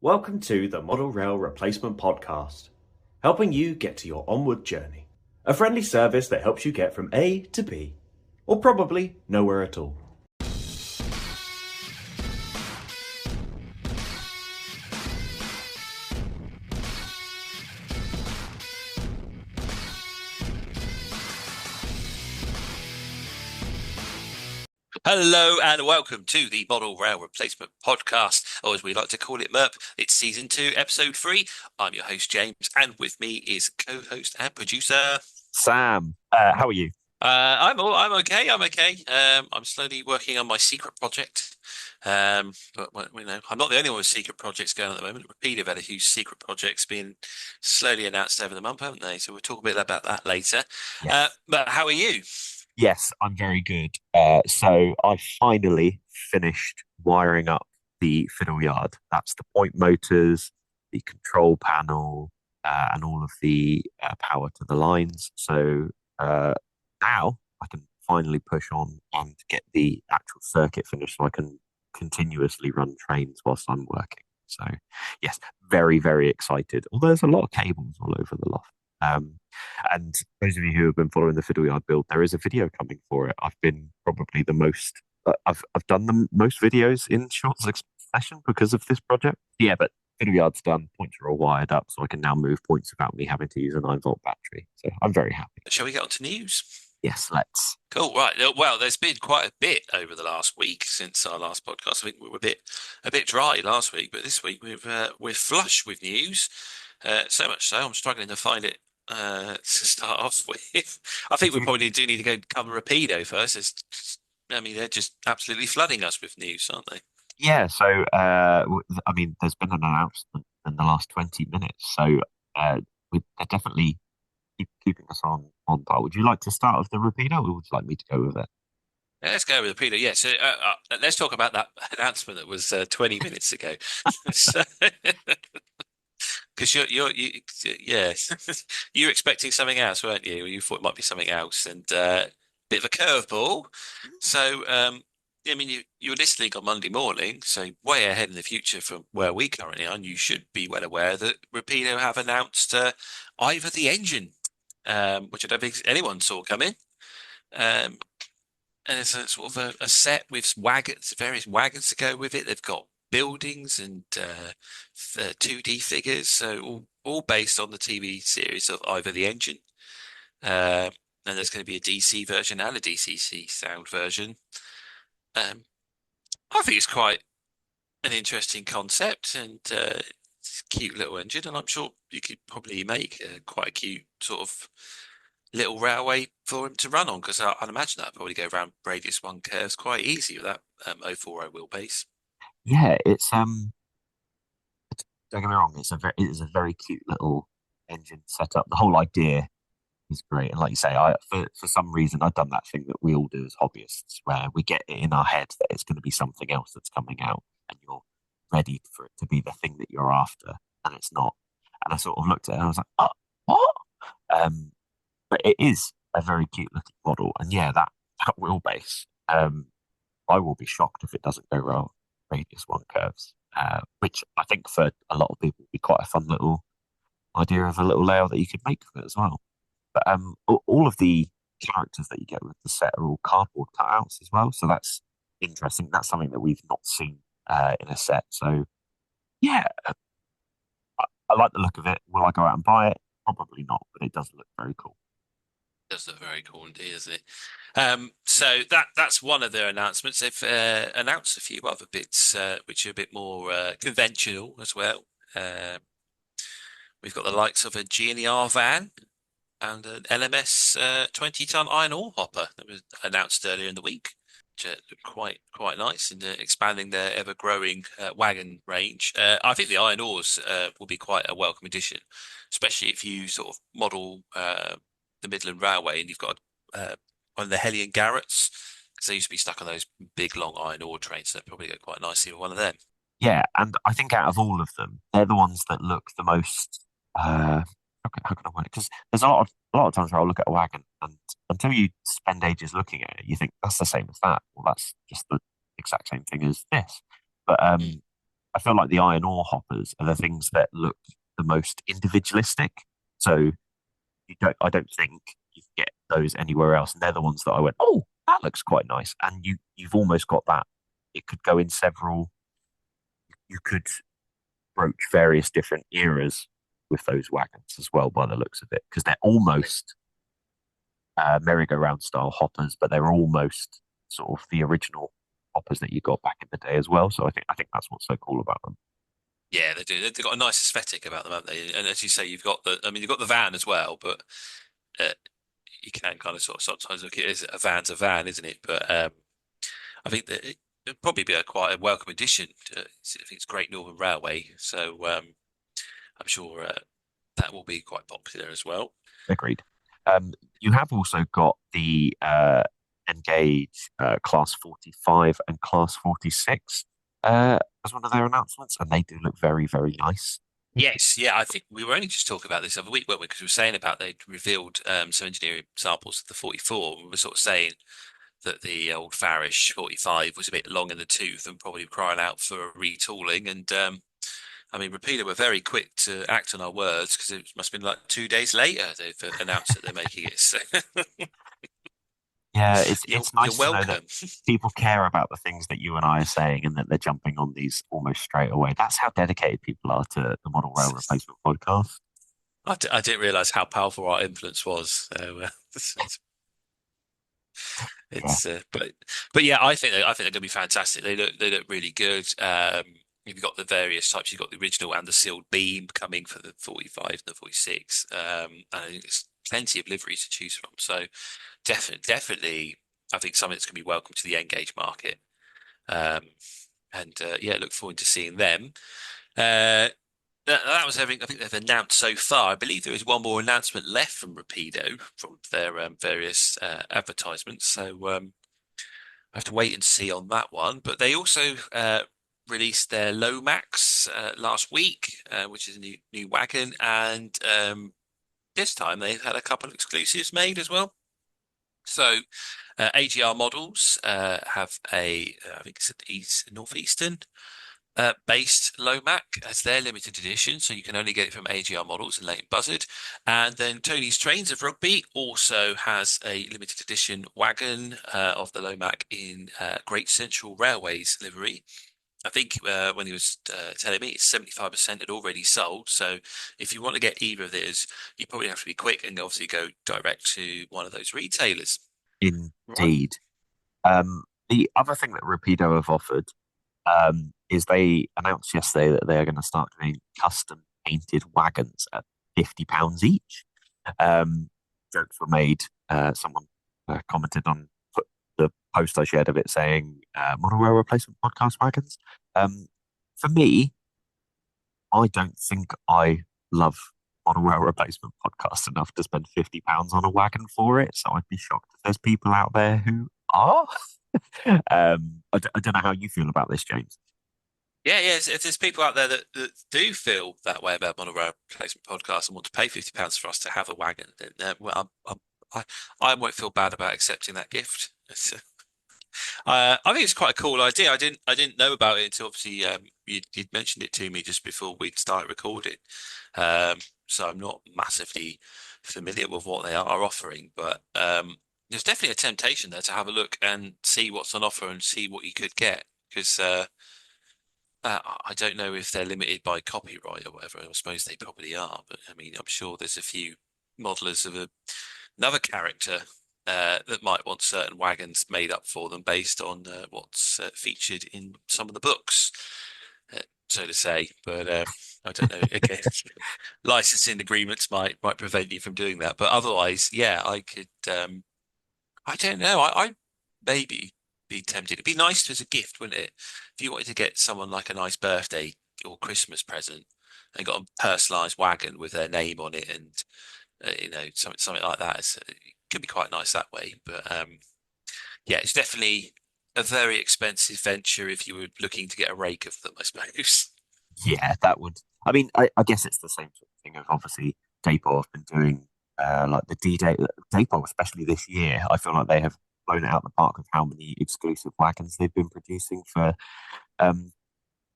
Welcome to the Model Rail Replacement Podcast, helping you get to your onward journey. A friendly service that helps you get from A to B, or probably nowhere at all. Hello and welcome to the Model Rail Replacement Podcast, or as we like to call it, MERP. It's Season 2, Episode 3. I'm your host, James, and with me is co-host and producer Sam. How are you? I'm okay. I'm slowly working on my secret project. But I'm not the only one with secret projects going on at the moment. Repeat have had a huge secret projects being slowly announced over the month, haven't they? So we'll talk a bit about that later. Yes. But how are you? Yes, I'm very good. So I finally finished wiring up the fiddle yard. That's the point motors, the control panel, and all of the power to the lines. So now I can finally push on and get the actual circuit finished so I can continuously run trains whilst I'm working. So yes, very, very excited. Although there's a lot of cables all over the loft. And those of you who have been following the fiddle yard build, there is a video coming for it. I've been probably the most, I've done the most videos in short succession because of this project. Yeah, but fiddle yard's done. Points are all wired up, so I can now move points without me having to use a 9-volt battery. So I'm very happy. Shall we get on to news? Yes, let's. Cool, right. Well, there's been quite a bit over the last week since our last podcast. I think we were a bit dry last week, but this week we're flush with news. So much so, I'm struggling to find it to start off with. I think we probably do need to go cover Rapido first. They're just absolutely flooding us with news, aren't they? Yeah, so I mean, there's been an announcement in the last 20 minutes, so they're definitely keeping us on par. Would you like to start with the Rapido, or would you like me to go with it? Yeah, let's go with Rapido. Yeah, so let's talk about that announcement that was 20 minutes ago. Because yeah, you're expecting something else, weren't you? You thought it might be something else, and bit of a curveball. So, I mean, you were listening on Monday morning, so way ahead in the future from where we currently are. And you should be well aware that Rapido have announced Ivor the engine, which I don't think anyone saw coming. And it's a sort of a set with wagons, various wagons to go with it. They've got buildings and 2D figures, so all based on the TV series of Ivor the Engine. And there's going to be a DC version and a DCC sound version. I think it's quite an interesting concept and it's a cute little engine, and I'm sure you could probably make quite a cute sort of little railway for him to run on, because I'd imagine that'd probably go around radius 1 curves quite easy with that 040 wheelbase. Yeah, don't get me wrong, it is a very cute little engine setup. The whole idea is great, and like you say, for some reason I've done that thing that we all do as hobbyists, where we get it in our head that it's going to be something else that's coming out, and you're ready for it to be the thing that you're after, and it's not. And I sort of looked at it and I was like, oh, what? But it is a very cute looking model, and yeah, that wheelbase. I will be shocked if it doesn't go around radius 1 curves, which I think for a lot of people would be quite a fun little idea of a little layout that you could make of it as well. But all of the characters that you get with the set are all cardboard cutouts as well, so that's interesting. That's something that we've not seen in a set. So yeah, I like the look of it. Will I go out and buy it? Probably not, but it does look very cool. Does look very cool indeed, doesn't it? So that's one of their announcements. They've announced a few other bits which are a bit more conventional as well. We've got the likes of a G&ER van and an LMS 20-ton iron ore hopper that was announced earlier in the week, which looked quite nice in expanding their ever-growing wagon range. I think the iron ores will be quite a welcome addition, especially if you sort of model the Midland Railway and you've got one of the Hellion Garretts, because they used to be stuck on those big long iron ore trains, so they'd probably go quite nicely with one of them. Yeah, and I think out of all of them, they're the ones that look the most. How can I word it? Because there's a lot of times where I'll look at a wagon, and until you spend ages looking at it, you think that's the same as that. Well, that's just the exact same thing as this. But I feel like the iron ore hoppers are the things that look the most individualistic. So I don't think you can get those anywhere else. And they're the ones that I went, oh, that looks quite nice. And you've almost got that. It could go in several. You could broach various different eras with those wagons as well, by the looks of it, because they're almost merry-go-round style hoppers, but they're almost sort of the original hoppers that you got back in the day as well. So I think that's what's so cool about them. Yeah, they do. They've got a nice aesthetic about them, haven't they? And as you say, you've got the van as well, but uh, you can kind of sort of sometimes look at it as a van's a van, isn't it? But I think that it'd probably be quite a welcome addition. I think it's Great Northern Railway, so I'm sure that will be quite popular as well. Agreed. You have also got the Engage Class 45 and Class 46 as one of their announcements, and they do look very, very nice. Yes, yeah, I think we were only just talking about this other week, weren't we? Because we were saying about they'd revealed some engineering samples of the 44. We were sort of saying that the old Farish 45 was a bit long in the tooth and probably crying out for a retooling. And I mean, Rapido were very quick to act on our words because it must have been like 2 days later they've announced that they're making it. So Yeah, it's you're, it's you're nice to know that welcome. people care about the things that you and I are saying and that they're jumping on these almost straight away. That's how dedicated people are to the Model Rail Replacement podcast. I didn't realize how powerful our influence was. So, Yeah, but yeah, I think they're going to be fantastic. They look really good. You've got the various types. You've got the original and the sealed beam coming for the 45 and the 46. And I think there's plenty of liveries to choose from. So definitely, I think something that's going to be welcome to the Engage market. Um, and yeah, look forward to seeing them. Uh, that was everything I think they've announced so far. I believe there is one more announcement left from Rapido from their various advertisements. So I have to wait and see on that one. But they also released their Lomax last week, which is a new wagon, and this time they've had a couple of exclusives made as well. So AGR models have I think it's an Northeastern based Lomac as their limited edition, so you can only get it from AGR models in Leighton Buzzard. And then Tony's Trains of Rugby also has a limited edition wagon of the Lomac in Great Central Railways livery. I think when he was telling me, it's 75% had already sold. So if you want to get either of those, you probably have to be quick and obviously go direct to one of those retailers. Right. indeed. The other thing that Rapido have offered is they announced yesterday that they are going to start doing custom painted wagons at £50 each. Jokes were made. Someone commented on the post I shared of it saying monorail replacement podcast wagons. For me, I don't think I love monorail replacement podcast enough to spend £50 on a wagon for it. So I'd be shocked if there's people out there who are. I don't know how you feel about this, James. Yeah, yeah. If there's people out there that do feel that way about monorail replacement podcast and want to pay £50 for us to have a wagon, then well, I won't feel bad about accepting that gift. I think it's quite a cool idea. I didn't know about it until obviously you'd mentioned it to me just before we'd start recording. So I'm not massively familiar with what they are offering, but there's definitely a temptation there to have a look and see what's on offer and see what you could get because I don't know if they're limited by copyright or whatever. I suppose they probably are, but I mean, I'm sure there's a few modelers of another character that might want certain wagons made up for them based on what's featured in some of the books, so to say. But I don't know. Again, licensing agreements might prevent you from doing that. But otherwise, yeah, I could. I don't know. I maybe be tempted. It'd be nice as a gift, wouldn't it? If you wanted to get someone like a nice birthday or Christmas present and got a personalised wagon with their name on it and something like that. It could be quite nice that way. But yeah, it's definitely a very expensive venture if you were looking to get a rake of them, I suppose. Yeah, that would. I mean, I guess it's the same sort of thing of obviously Depot have been doing like the D-Day. Depot, especially this year, I feel like they have blown it out the park with how many exclusive wagons they've been producing for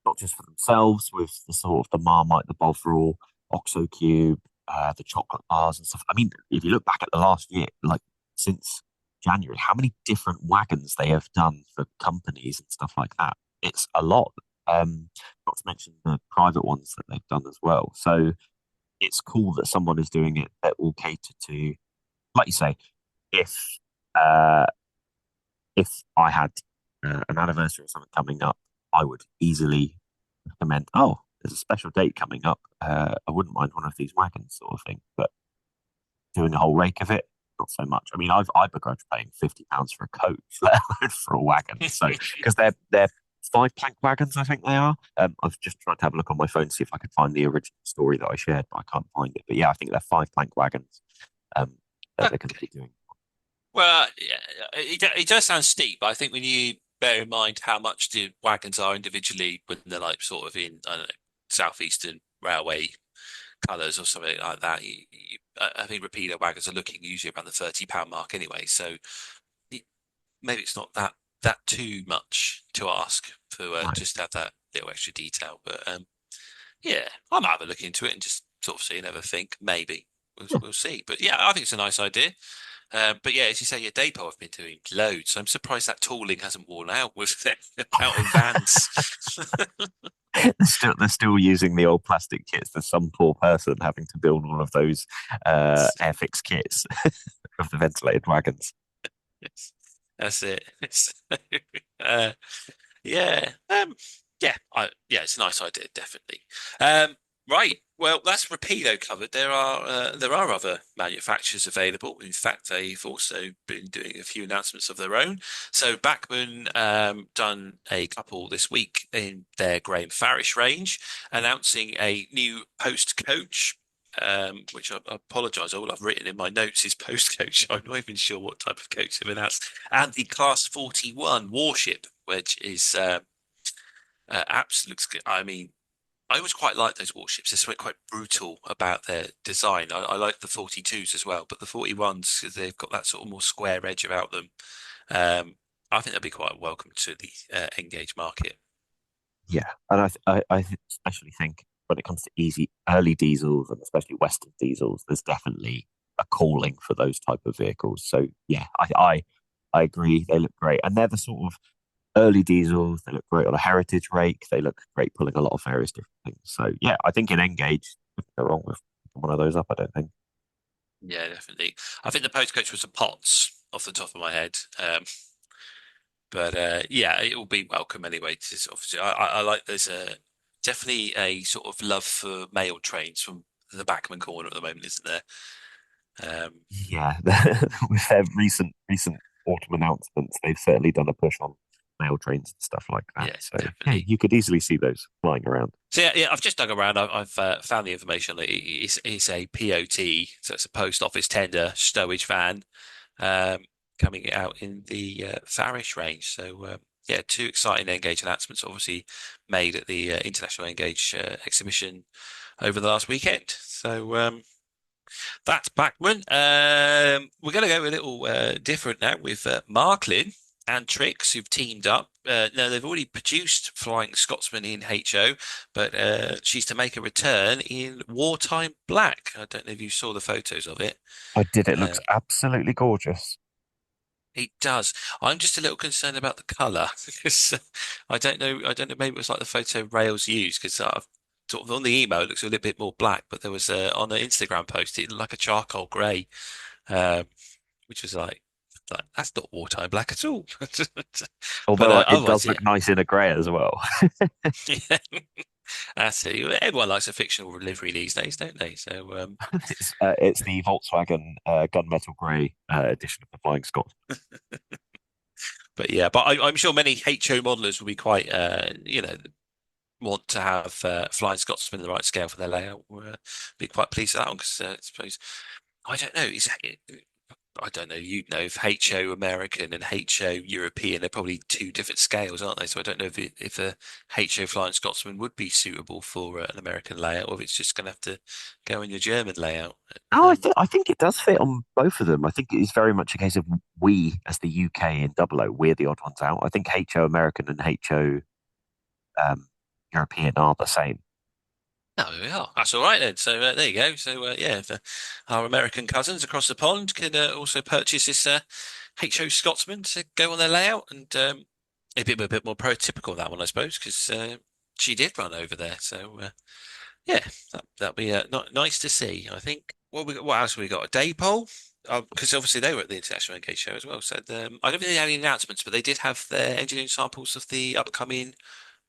not just for themselves, with the sort of the Marmite, the Bovril, Oxo Cube, the chocolate bars and stuff. I mean, if you look back at the last year, like since January, how many different wagons they have done for companies and stuff like that. It's a lot. Not to mention the private ones that they've done as well. So it's cool that someone is doing it that will cater to, like you say, if uh, if I had an anniversary or something coming up, I would easily recommend, oh, there's a special date coming up. I wouldn't mind one of these wagons, sort of thing. But doing a whole rake of it, not so much. I mean, I begrudge paying £50 for a coach, let alone for a wagon. So because they're 5 plank wagons, I think they are. I've just tried to have a look on my phone to see if I could find the original story that I shared, but I can't find it. But yeah, I think they're 5 plank wagons that they're going to be doing. Well, yeah, it does sound steep, but I think when you bear in mind how much the wagons are individually when they're like sort of in, I don't know, Southeastern Railway colours or something like that, I think repeater wagons are looking usually around the £30 mark anyway. So maybe it's not that too much to ask for Right. just to have that little extra detail. But yeah, I might have a look into it and just sort of see and have a think. Maybe we'll see. But yeah, I think it's a nice idea. But yeah, as you say, your depot have been doing loads. So I'm surprised that tooling hasn't worn out with them out of vans. They're still using the old plastic kits. There's some poor person having to build all of those Airfix kits of the ventilated wagons. Yes, that's it. uh, yeah, yeah, it's a nice idea, definitely. Right. Well, that's Rapido covered. There are other manufacturers available. In fact, they've also been doing a few announcements of their own. So Bachmann done a couple this week in their Graham Farish range, announcing a new post coach. Which I apologise. All I've written in my notes is post coach. I'm not even sure what type of coach they've announced. And the Class 41 warship, which is looks good. I mean, I always quite like those warships. There's something quite brutal about their design. I like the 42s as well, but the 41s, because they've got that sort of more square edge about them. I think they'll be quite welcome to the Engage market. Yeah, and I especially think when it comes to easy early diesels and especially Western diesels, there's definitely a calling for those type of vehicles. So yeah, I agree. They look great, and they're the sort of early diesels. They look great on a heritage rake. They look great pulling a lot of various different things. So yeah, I think in Engage, nothing wrong with one of those up. I don't think. Yeah, definitely. I think the post coach was a Potts off the top of my head. But yeah, it will be welcome anyway. Obviously, I like there's definitely a sort of love for mail trains from the Bachmann corner at the moment, isn't there? Yeah, with their recent autumn announcements, they've certainly done a push on mail trains and stuff like that. Yeah, So definitely. yeah, you could easily see those flying around. So yeah, I've just dug around. I've found the information. It's a POT, so it's a post office tender stowage van coming out in the Farish range. So yeah, 2 exciting Engage announcements, obviously made at the International Engage exhibition over the last weekend. So that's Bachmann. We're going to go a little different now with Marklin and Trix, who've teamed up. Now, they've already produced Flying Scotsman in HO, but she's to make a return in Wartime Black. I don't know if you saw the photos of it. I did. It looks absolutely gorgeous. It does. I'm just a little concerned about the colour because I don't know. Maybe it was like the photo Rails used because I've sort of on the email it looks a little bit more black, but there was on the Instagram post it looked like a charcoal grey, which was like that's not wartime black at all. But Although it otherwise, does yeah, look nice in a grey as well. yeah, that's it. Everyone likes a fictional livery these days, don't they? So It's the Volkswagen gunmetal grey edition of the Flying Scots. but yeah, but I'm sure many HO modelers will be quite, want to have Flying Scotsman in the right scale for their layout. We'll be quite pleased with that one because I suppose I don't know. I don't know. You'd know if HO American and HO European are probably 2 different scales, aren't they? So I don't know if a HO Flying Scotsman would be suitable for an American layout, or if it's just going to have to go in your German layout. No, I think it does fit on both of them. I think it is very much a case of we, as the UK in Double O, we're the odd ones out. I think HO American and HO European are the same. Oh, there we are. That's all right then. So there you go. So yeah, our American cousins across the pond can also purchase this HO Scotsman to go on their layout, and a bit more prototypical that one, I suppose, because she did run over there. So yeah, that'll be nice to see. I think. What else have we got? A day poll. Because obviously they were at the International Engage show as well. So I don't think they had any announcements, but they did have their engineering samples of the upcoming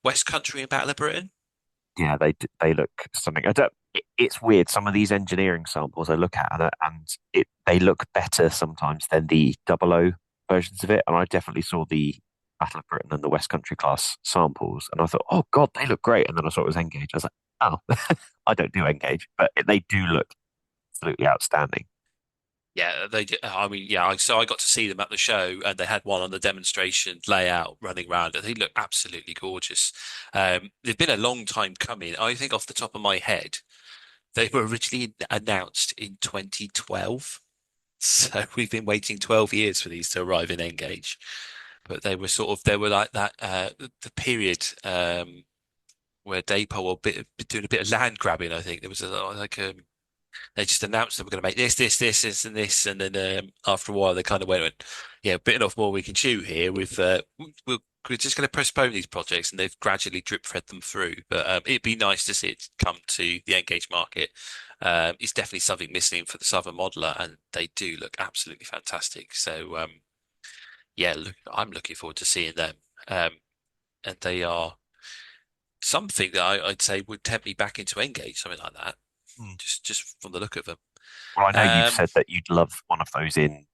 West Country and Battle of Britain. Yeah, they look something. I don't. It's weird. Some of these engineering samples I look at and they look better sometimes than the double O versions of it. And I definitely saw the Battle of Britain and the West Country class samples, and I thought, oh God, they look great. And then I saw it was Engage. I was like, oh, I don't do Engage, but they do look absolutely outstanding. Yeah, they did. I mean, yeah. So I got to see them at the show, and they had one on the demonstration layout running around, and they look absolutely gorgeous. They've been a long time coming. I think off the top of my head, they were originally announced in 2012. So we've been waiting 12 years for these to arrive in Engage. But they were like that, the period where Daypol were doing a bit of land grabbing. I think there was they just announced that we're going to make this, and this, and then after a while they kind of went, yeah, bitten off more we can chew here. We're just going to postpone these projects, and they've gradually drip fed them through. But it'd be nice to see it come to the Engage market. It's definitely something missing for the Southern Modeler, and they do look absolutely fantastic. So yeah, I'm looking forward to seeing them. Um, and they are something that I'd say would tempt me back into Engage, something like that. Hmm. Just from the look of them. Well, I know you've Um, said that you'd love one of those in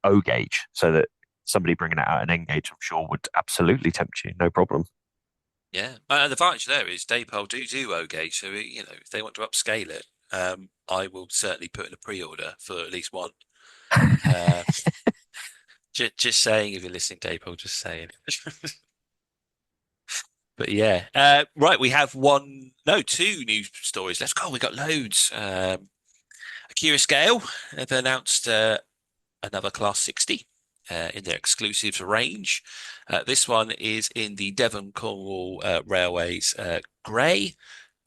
O gauge, so that somebody bringing it out in N gauge, I'm sure, would absolutely tempt you, no problem. yeah, and the advantage there is Daypal do O gauge, so you know if they want to upscale it, I will certainly put in a pre-order for at least one. Uh, just saying, if you're listening, Daypal, just saying. But yeah, right, we have two news stories. Let's go. We got loads. Akira Scale have announced another Class 60 in their exclusives range. This one is in the Devon Cornwall Railways grey.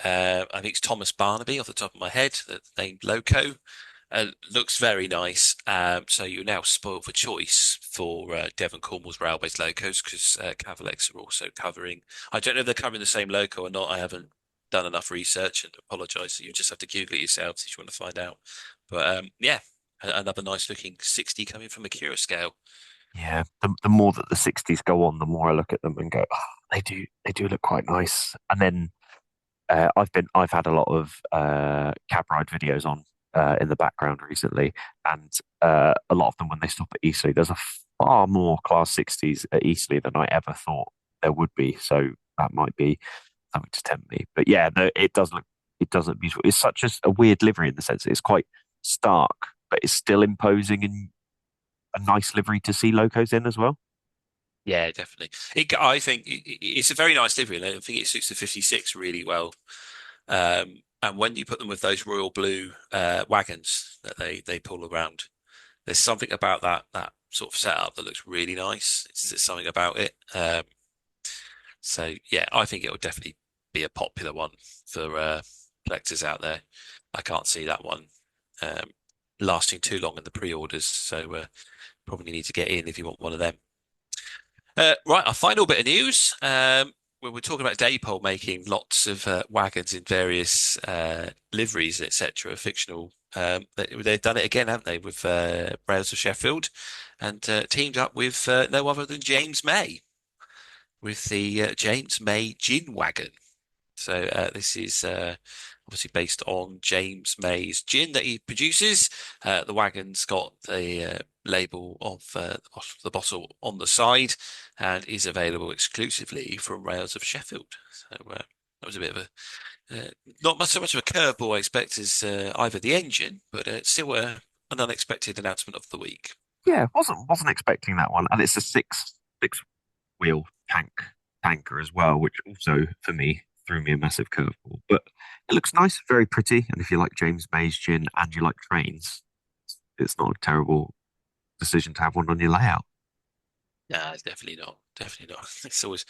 I think it's Thomas Barnaby off the top of my head, the named Loco. Looks very nice. So you're now spoiled for choice for Devon Cornwall's Railways locos because Cavalex are also covering. I don't know if they're covering the same loco or not. I haven't done enough research and apologise. You just have to Google it yourselves if you want to find out. But yeah, another nice looking 60 coming from Akira Scale. Yeah, the more that the 60s go on, the more I look at them and go, oh, they do look quite nice. And then I've had a lot of cab ride videos on in the background recently, and a lot of them when they stop at Eastleigh, there's a far more Class 60s at Eastleigh than I ever thought there would be. So that might be something to tempt me. But yeah, no, it does look beautiful. It's such a weird livery in the sense that it's quite stark, but it's still imposing and a nice livery to see locos in as well. Yeah, definitely. I think it's a very nice livery, and I think it suits the 56 really well. And when you put them with those royal blue wagons that they pull around, there's something about that sort of setup that looks really nice. It's something about it. So yeah, I think it will definitely be a popular one for collectors out there. I can't see that one um, lasting too long in the pre-orders, so probably need to get in if you want one of them. Right, our final bit of news. When we're talking about Daypol making lots of wagons in various liveries, etc., fictional. They've done it again, haven't they, with Rails of Sheffield, and teamed up with no other than James May with the James May Gin Wagon. So this is obviously based on James May's gin that he produces. The wagon's got the label of the bottle on the side and is available exclusively from Rails of Sheffield. So that was a bit of a not so much of a curveball I expect as either the engine, but still an unexpected announcement of the week. Yeah, wasn't expecting that one, and it's a six wheel tanker as well, which also for me threw me a massive curveball. But it looks nice, very pretty, and if you like James May's gin and you like trains, it's not a terrible decision to have one on your layout. No, it's definitely not. Definitely not. It's always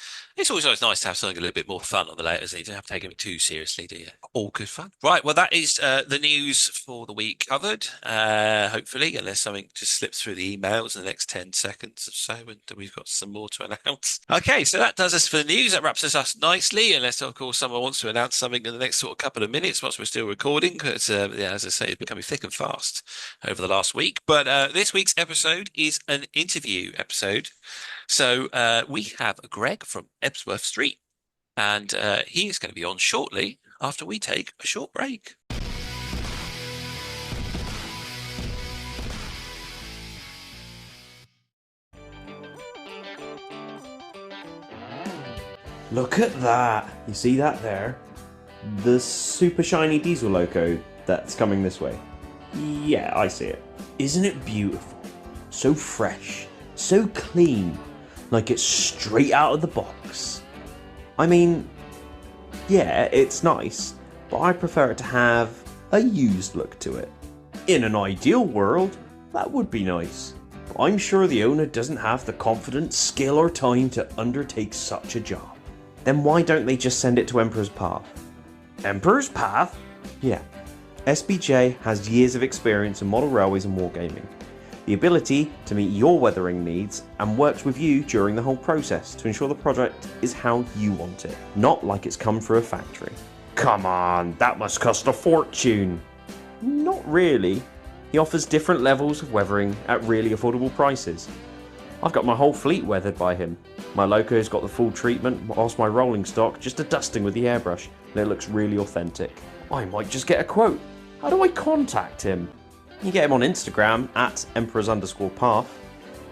nice to have something a little bit more fun on the layouts. You don't have to take it too seriously, do you? All good fun. Right. Well, that is the news for the week covered. Hopefully, unless something just slips through the emails in the next 10 seconds or so, and we've got some more to announce. Okay, so that does us for the news. That wraps us up nicely. Unless, of course, someone wants to announce something in the next sort of couple of minutes whilst we're still recording, because yeah, as I say, it's becoming thick and fast over the last week. But this week's episode is an interview episode. So we have Greg from Ebsworth Street, and he is going to be on shortly after we take a short break. Look at that! You see that there? The super shiny diesel loco that's coming this way. Yeah, I see it. Isn't it beautiful? So fresh, so clean, like it's straight out of the box. I mean, yeah, it's nice, but I prefer it to have a used look to it. In an ideal world, that would be nice, but I'm sure the owner doesn't have the confidence, skill or time to undertake such a job. Then why don't they just send it to Emperor's Path? Emperor's Path? Yeah. SBJ has years of experience in model railways and wargaming, the ability to meet your weathering needs, and works with you during the whole process to ensure the project is how you want it, not like it's come through a factory. Come on, that must cost a fortune. Not really. He offers different levels of weathering at really affordable prices. I've got my whole fleet weathered by him. My loco's got the full treatment, whilst my rolling stock just a dusting with the airbrush, and it looks really authentic. I might just get a quote. How do I contact him? You get him on Instagram at emperors_path,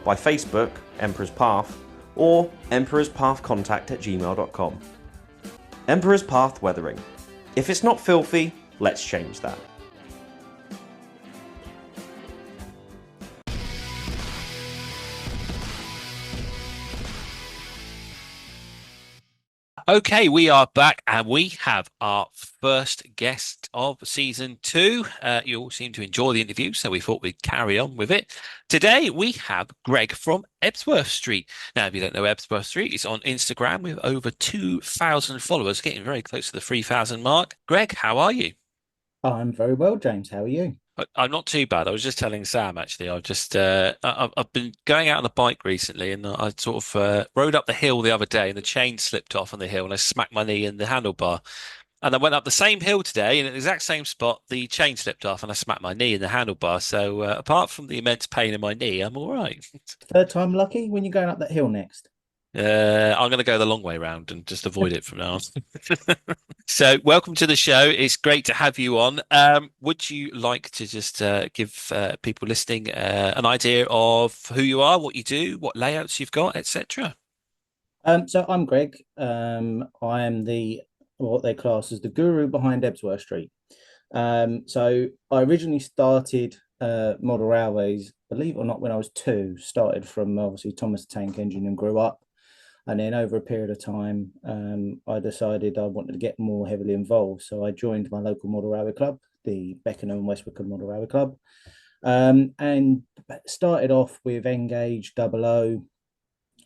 by Facebook, Emperor's Path, or emperorspathcontact@gmail.com. Emperor's Path Weathering. If it's not filthy, let's change that. Okay, we are back and we have our first guest of season 2. You all seem to enjoy the interview, so we thought we'd carry on with it. Today we have Greg from Ebsworth Street. Now, if you don't know Ebsworth Street, he's on Instagram with over 2,000 followers, getting very close to the 3,000 mark. Greg, how are you? I'm very well, James. How are you? I'm not too bad. I was just telling Sam actually. I've been going out on a bike recently, and I sort of rode up the hill the other day, and the chain slipped off on the hill, and I smacked my knee in the handlebar. And I went up the same hill today, and at the exact same spot, the chain slipped off, and I smacked my knee in the handlebar. So apart from the immense pain in my knee, I'm all right. Third time lucky. When you going up that hill next? I'm going to go the long way round and just avoid it from now on. So, welcome to the show. It's great to have you on. Would you like to just give people listening an idea of who you are, what you do, what layouts you've got, etc.? So I'm Greg. I am what they class as the guru behind Ebsworth Street. So I originally started model railways, believe it or not, when I was 2. Started from obviously Thomas the Tank Engine and grew up. And then over a period of time, I decided I wanted to get more heavily involved. So I joined my local model railway club, the Beckenham and West Wickham Model Railway Club, and started off with Engage 00.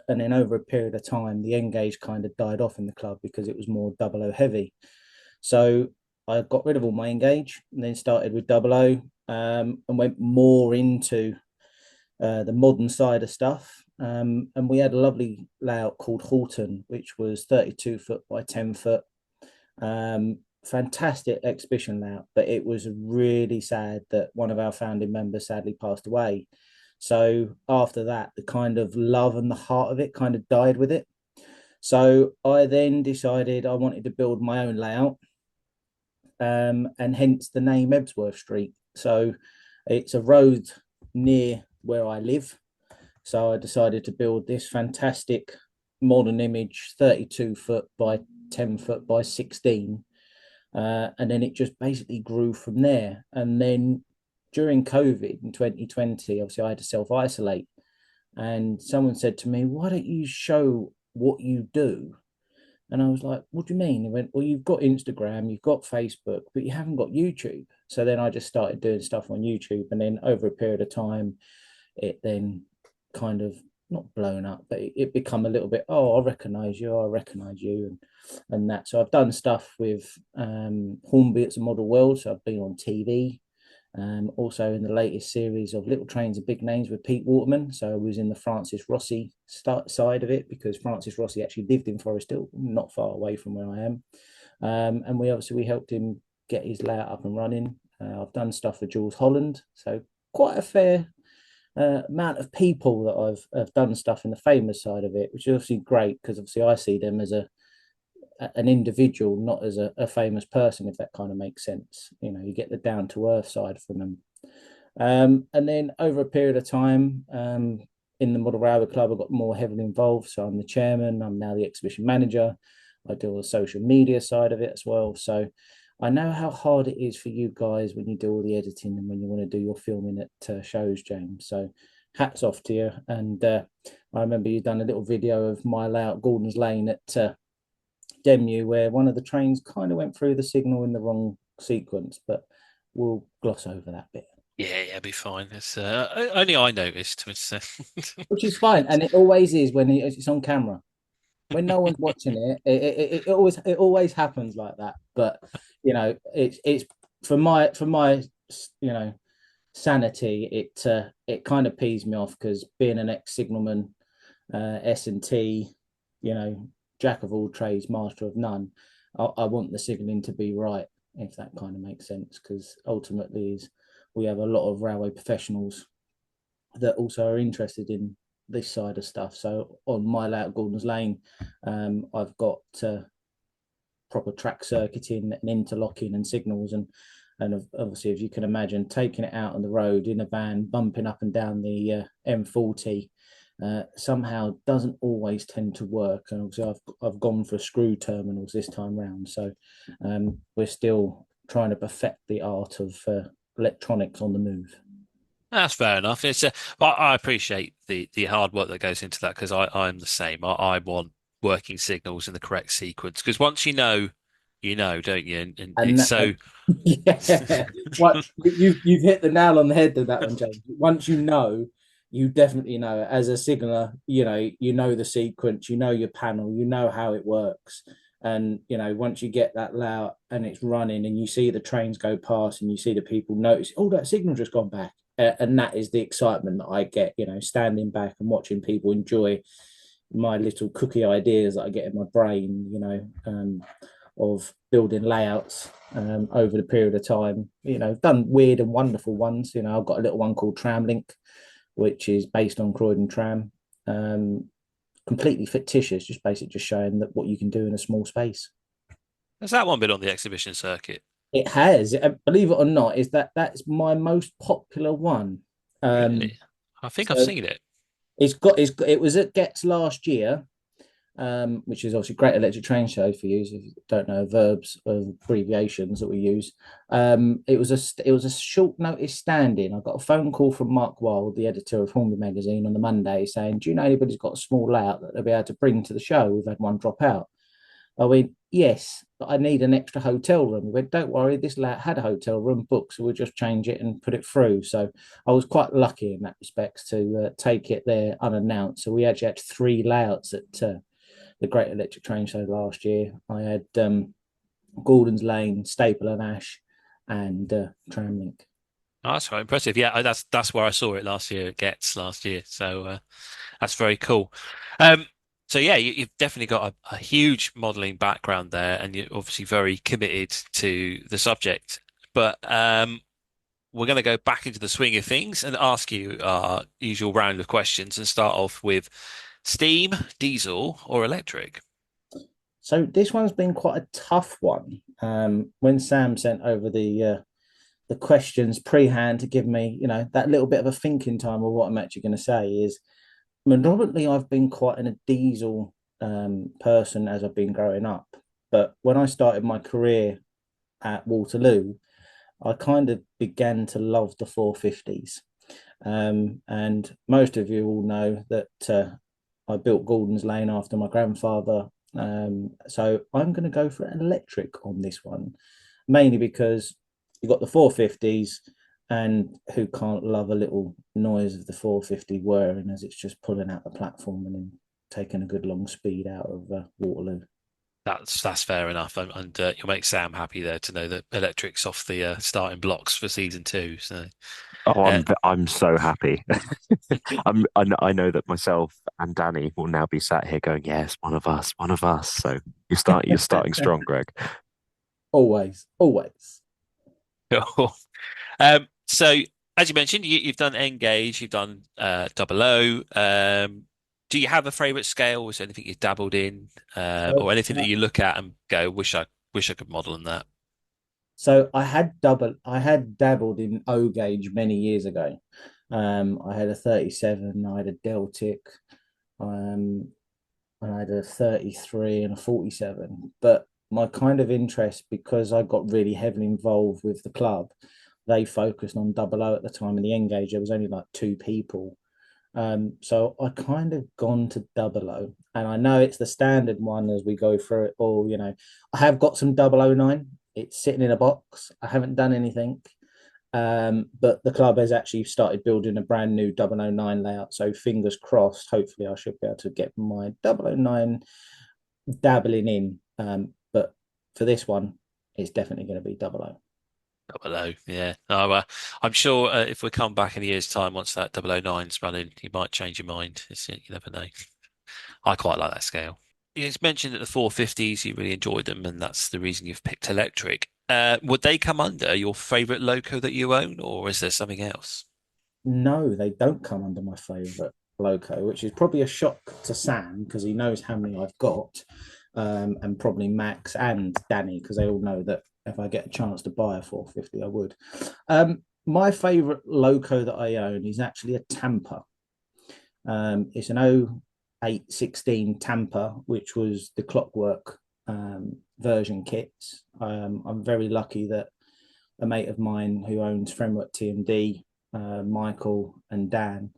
And then over a period of time, the Engage kind of died off in the club because it was more 00 heavy. So I got rid of all my Engage and then started with 00, and went more into the modern side of stuff. And we had a lovely layout called Halton, which was 32 foot by 10 foot. Fantastic exhibition layout, but it was really sad that one of our founding members sadly passed away. So after that, the kind of love and the heart of it kind of died with it. So I then decided I wanted to build my own layout, and hence the name Ebsworth Street. So it's a road near where I live. So I decided to build this fantastic modern image, 32 foot by 10 foot by 16. And then it just basically grew from there. And then during COVID in 2020, obviously I had to self-isolate. And someone said to me, why don't you show what you do? And I was like, what do you mean? He went, well, you've got Instagram, you've got Facebook, but you haven't got YouTube. So then I just started doing stuff on YouTube. And then over a period of time, it then kind of not blown up, but it become a little bit, oh, I recognise you, and that. So I've done stuff with Hornby at the Model World, so I've been on TV. Also in the latest series of Little Trains and Big Names with Pete Waterman. So I was in the Francis Rossi side of it, because Francis Rossi actually lived in Forest Hill, not far away from where I am. And we helped him get his layout up and running. I've done stuff for Jules Holland, so quite a fair amount of people that I've done stuff in the famous side of it, which is obviously great, because obviously I see them as an individual, not as a famous person, if that kind of makes sense. You know, you get the down to earth side from them. And then over a period of time, in the Model Railway Club, I got more heavily involved. So I'm the chairman, I'm now the exhibition manager. I do all the social media side of it as well. So I know how hard it is for you guys when you do all the editing and when you want to do your filming at shows, James. So hats off to you. And I remember you done a little video of my layout, Gordon's Lane at Demu, where one of the trains kind of went through the signal in the wrong sequence, but we'll gloss over that bit. Yeah, be fine. It's only I noticed. Which is fine, and it always is when it's on camera. When no one's watching it always happens like that. But you know, it's for my sanity. It kind of pees me off, because being an ex-signalman, S&T, jack of all trades, master of none. I want the signalling to be right, if that kind of makes sense, because ultimately we have a lot of railway professionals that also are interested in this side of stuff. So on my layout, Gordon's Lane, I've got proper track circuiting and interlocking and signals, and obviously, as you can imagine, taking it out on the road in a van, bumping up and down the M40, somehow doesn't always tend to work. And obviously I've gone for screw terminals this time round, so we're still trying to perfect the art of electronics on the move. That's fair enough. I appreciate the hard work that goes into that, because I'm the same. I want working signals in the correct sequence, because once you know, don't you? And it's so yeah. What you've hit the nail on the head with that one, James. Once you know, you definitely know. As a signaler, you know the sequence, you know your panel, you know how it works. And once you get that layout and it's running, and you see the trains go past, and you see the people notice, oh, that signal just gone back. And that is the excitement that I get, standing back and watching people enjoy my little cookie ideas that I get in my brain, of building layouts over the period of time. I've done weird and wonderful ones. I've got a little one called Tramlink, which is based on Croydon Tram. Completely fictitious, just basically just showing that what you can do in a small space. Has that one been on the exhibition circuit? It has, believe it or not, that's my most popular one. Really? I think I've seen it. It was at Getz last year, which is obviously Great Electric Train Show for you, if you don't know verbs of abbreviations that we use. It was a short notice stand-in. I got a phone call from Mark Wilde, the editor of Hornby magazine, on the Monday, saying, "Do you know anybody's got a small layout that they'll be able to bring to the show? We've had one drop out." I went, "Yes, but I need an extra hotel room." He went, "Don't worry, this layout had a hotel room booked, so we'll just change it and put it through." So I was quite lucky in that respect to take it there unannounced. So we actually had 3 layouts at the Great Electric Train Show last year. I had Gordon's Lane, Staple and Ash, and Tramlink. Oh, that's quite impressive. Yeah, that's where I saw it last year at Getz last year. So that's very cool. So yeah, you've definitely got a huge modelling background there, and you're obviously very committed to the subject. But we're going to go back into the swing of things and ask you our usual round of questions, and start off with steam, diesel, or electric. So this one's been quite a tough one. When Sam sent over the questions pre-hand to give me, that little bit of a thinking time of what I'm actually going to say, is predominantly I've been quite a diesel person as I've been growing up. But when I started my career at Waterloo, I kind of began to love the 450s. And most of you all know that I built Gordon's Lane after my grandfather. So I'm going to go for an electric on this one, mainly because you've got the 450s, And who can't love a little noise of the 450 whirring as it's just pulling out the platform and then taking a good long speed out of Waterloo. That's fair enough, and you'll make Sam happy there to know that electric's off the starting blocks for season 2. So Oh, uh, I'm so happy. I know that myself and Danny will now be sat here going, yes, one of us, one of us. So you're starting strong, Greg. Always, always. cool. So as you mentioned, you've done Engage, you've done Double O. Do you have a favourite scale? Was there anything you dabbled in, So, or anything that you look at and go, wish I could model in that? so I had dabbled in O gauge many years ago. I had a 37, I had a Deltic, um, and I had a 33 and a 47. But my kind of interest, because I got really heavily involved with the club, they focused on double O at the time. In the Engage, there was only like 2 people. So I kind of gone to double O, and I know it's the standard one as we go through it all. I have got some 009. It's sitting in a box. I haven't done anything. But the club has actually started building a brand new 009 layout. So fingers crossed, hopefully I should be able to get my 009 dabbling in. But for this one, it's definitely going to be double O. Double O, yeah. Oh, I'm sure if we come back in a year's time, once that 009's running, you might change your mind. You never know. I quite like that scale. It's mentioned that the 450s, you really enjoyed them, and that's the reason you've picked electric. Would they come under your favourite loco that you own, or is there something else? No, they don't come under my favourite loco, which is probably a shock to Sam because he knows how many I've got, and probably Max and Danny because they all know that if I get a chance to buy a 450, I would. My favourite loco that I own is actually a Tampa. It's an 0816 Tampa, which was the Clockwork version kits. I'm very lucky that a mate of mine who owns Framework TMD, Michael and Dan,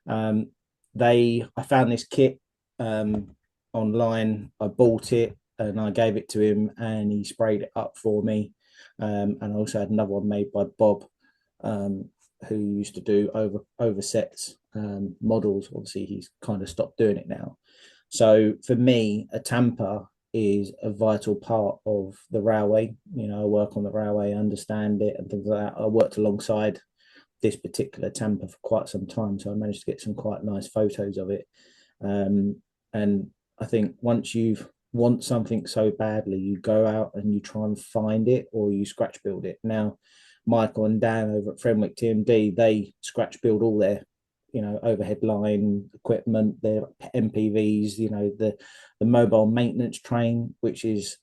I found this kit online. I bought it and I gave it to him, and he sprayed it up for me. And I also had another one made by Bob, who used to do oversets models. Obviously, he's kind of stopped doing it now. So for me, a Tampa is a vital part of the railway. I work on the railway, understand it, and things like that. I worked alongside this particular Tampa for quite some time, so I managed to get some quite nice photos of it. And I think once you want something so badly, you go out and you try and find it, or you scratch build it. Now, Michael and Dan over at Frenwick TMD, they scratch build all their overhead line equipment, their MPVs, the mobile maintenance train, which is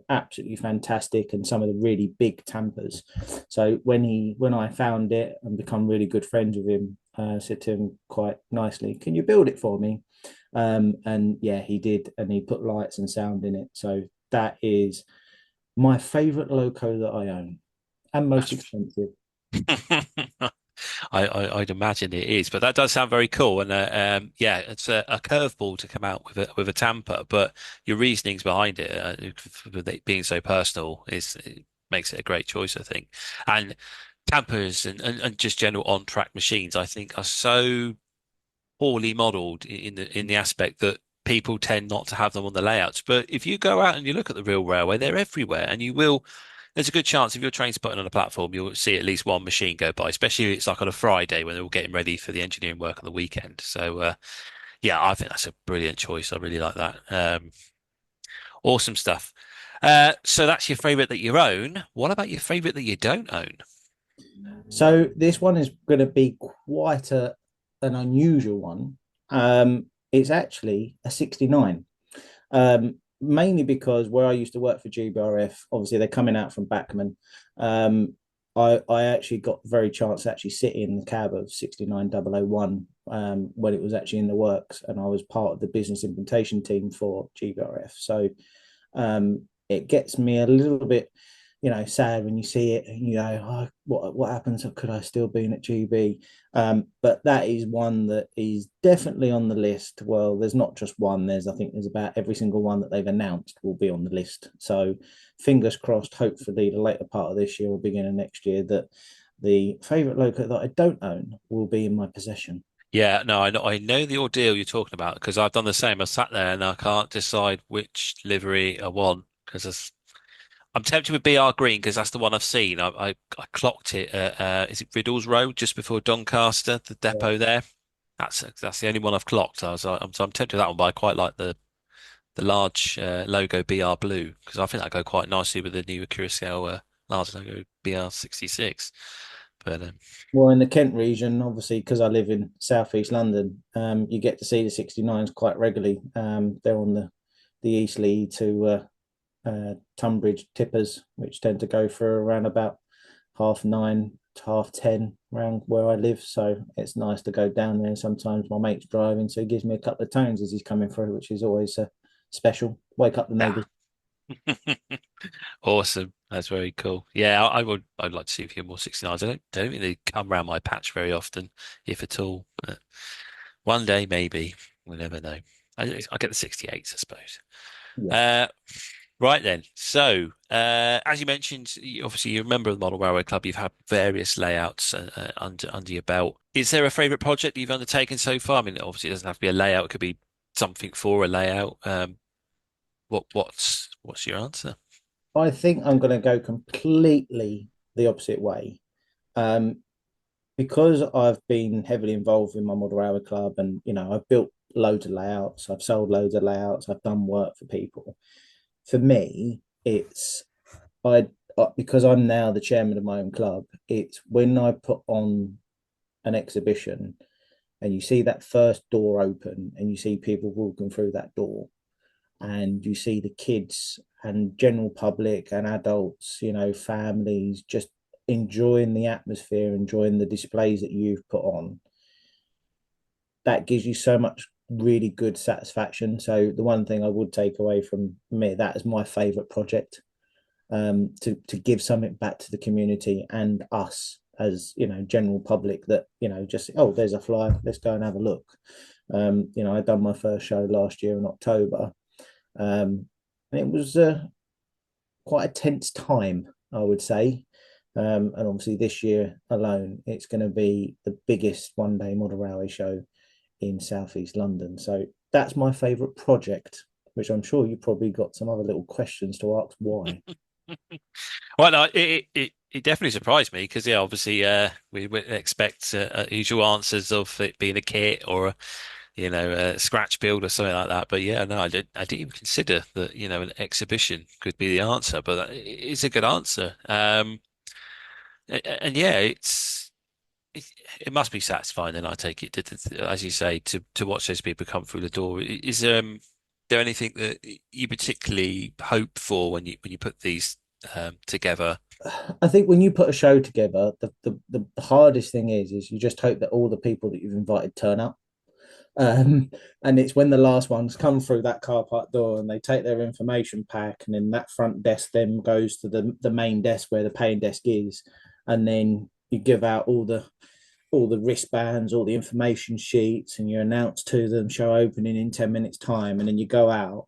absolutely fantastic, and some of the really big Tampers. So when I found it and become really good friends with him, I said to him quite nicely, "Can you build it for me?" And yeah, he did, and he put lights and sound in it. So that is my favorite loco that I own, and most expensive. I'd imagine it is, but that does sound very cool. And yeah, it's a curveball to come out with a Tampa, but your reasonings behind it, with it being so personal, it makes it a great choice, I think. And Tampers and just general on-track machines, I think, are so poorly modelled in the aspect that people tend not to have them on the layouts. But if you go out and you look at the real railway, they're everywhere, and there's a good chance if your train's putting on a platform, you'll see at least one machine go by, especially if it's like on a Friday when they're all getting ready for the engineering work on the weekend. So, yeah, I think that's a brilliant choice. I really like that. Awesome stuff. So that's your favorite that you own. What about your favorite that you don't own? So this one is going to be quite an unusual one. It's actually a 69. Mainly because where I used to work for GBRF, obviously they're coming out from Backman. I actually got the very chance to actually sit in the cab of 69001 when it was actually in the works, and I was part of the business implementation team for GBRF. So it gets me a little bit sad when you see it, oh, what happens? Could I still be in at GB? But that is one that is definitely on the list. Well, there's not just one. I think there's about every single one that they've announced will be on the list. So fingers crossed, hopefully the later part of this year or beginning of next year that the favourite loco that I don't own will be in my possession. Yeah, no, I know the ordeal you're talking about because I've done the same. I sat there and I can't decide which livery I want because I'm tempted with BR Green because that's the one I've seen. I clocked it at is it Riddles Road just before Doncaster, the Yeah. depot there. That's the only one I've clocked. I'm tempted with that one, but I quite like the large logo BR Blue because I think that go quite nicely with the new Curacao large logo BR 66. But Well, in the Kent region, obviously, because I live in southeast London, you get to see the 69s quite regularly. They're on the Eastleigh to Tunbridge tippers, which tend to go for around about 9:30 to 10:30 around where I live. So it's nice to go down there. Sometimes my mate's driving, so he gives me a couple of tones as he's coming through, which is always special. Wake up the neighbours. awesome. That's very cool. Yeah, I'd like to see a few more 69s. I don't think they come around my patch very often, if at all. But one day, maybe. We'll never know. I get the 68s, I suppose. Yeah. Right then. So, as you mentioned, obviously you're a member of the Model Railway Club. You've had various layouts under your belt. Is there a favourite project you've undertaken so far? I mean, obviously it doesn't have to be a layout. It could be something for a layout. What's your answer? I think I'm going to go completely the opposite way. Um, because I've been heavily involved in my model railway club, and I've built loads of layouts, I've sold loads of layouts, I've done work for people. For me, it's because I'm now the chairman of my own club. It's when I put on an exhibition and you see that first door open and you see people walking through that door and you see the kids and general public and adults, families just enjoying the atmosphere, enjoying the displays that you've put on. That gives you so much really good satisfaction. So the one thing I would take away from me, that is my favorite project, to give something back to the community and us as general public, that just, oh, there's a flyer, let's go and have a look. I done my first show last year in October, and it was quite a tense time, I would say. And obviously this year alone, it's going to be the biggest one-day model railway show in southeast London. So that's my favourite project, which I'm sure you probably got some other little questions to ask why. Well, no, it definitely surprised me because yeah, obviously we would expect usual answers of it being a kit or a scratch build or something like that. But yeah, no, I didn't even consider that an exhibition could be the answer. But it's a good answer. And yeah, it, it must be satisfying. Then I take it, as you say, to watch those people come through the door. Is there anything that you particularly hope for when you put these together? I think when you put a show together, the hardest thing is you just hope that all the people that you've invited turn up. And it's when the last ones come through that car park door and they take their information pack, and then that front desk then goes to the main desk where the paying desk is, and then you give out all the wristbands, all the information sheets, and you announce to them show opening in 10 minutes time, and then you go out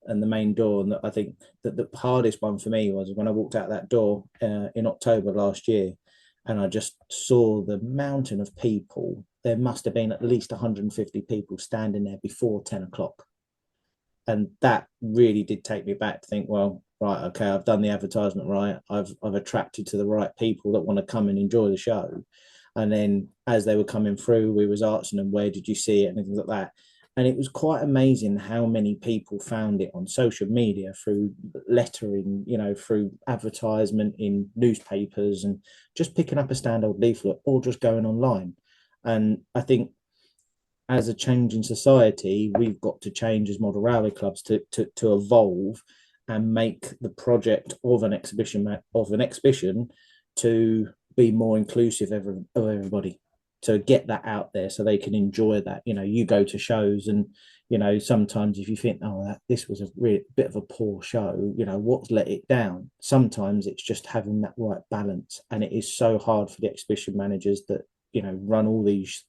and the main door. And I think that the hardest one for me was when I walked out that door in October last year, and I just saw the mountain of people. There must have been at least 150 people standing there before 10 o'clock. And that really did take me back to think, well, right, okay, I've done the advertisement right. I've attracted to the right people that want to come and enjoy the show. And then as they were coming through, we was asking them, where did you see it, and things like that. And it was quite amazing how many people found it on social media, through lettering, through advertisement in newspapers, and just picking up a standold leaflet or just going online. And I think as a change in society, we've got to change as model railway clubs to evolve and make the project of an exhibition to be more inclusive of everybody, to get that out there so they can enjoy that. You go to shows and sometimes if you think, oh, this was a really bit of a poor show, what's let it down, sometimes it's just having that right balance. And it is so hard for the exhibition managers that run all these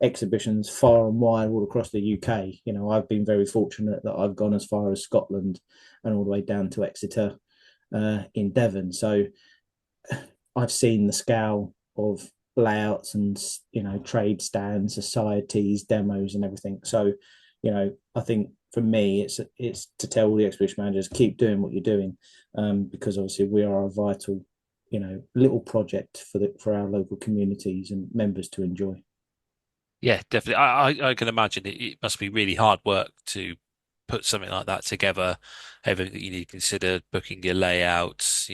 exhibitions far and wide all across the UK. I've been very fortunate that I've gone as far as Scotland and all the way down to Exeter in Devon. So I've seen the scale of layouts and trade stands, societies, demos, and everything. So, I think for me, it's to tell all the exhibition managers keep doing what you're doing, because obviously we are a vital, little project for our local communities and members to enjoy. Yeah, definitely. I can imagine it must be really hard work to put something like that together. Everything that you need to consider, booking your layouts,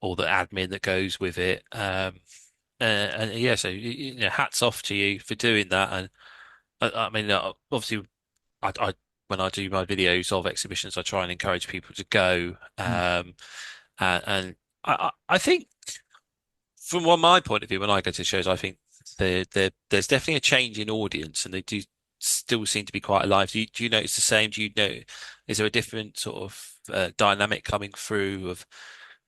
all the admin that goes with it. And yeah, so hats off to you for doing that. And I mean, obviously, I when I do my videos of exhibitions, I try and encourage people to go. And I think from my point of view, when I go to shows, I think there's definitely a change in audience, and they do still seem to be quite alive. Do you notice the same? Do you know, is there a different sort of dynamic coming through of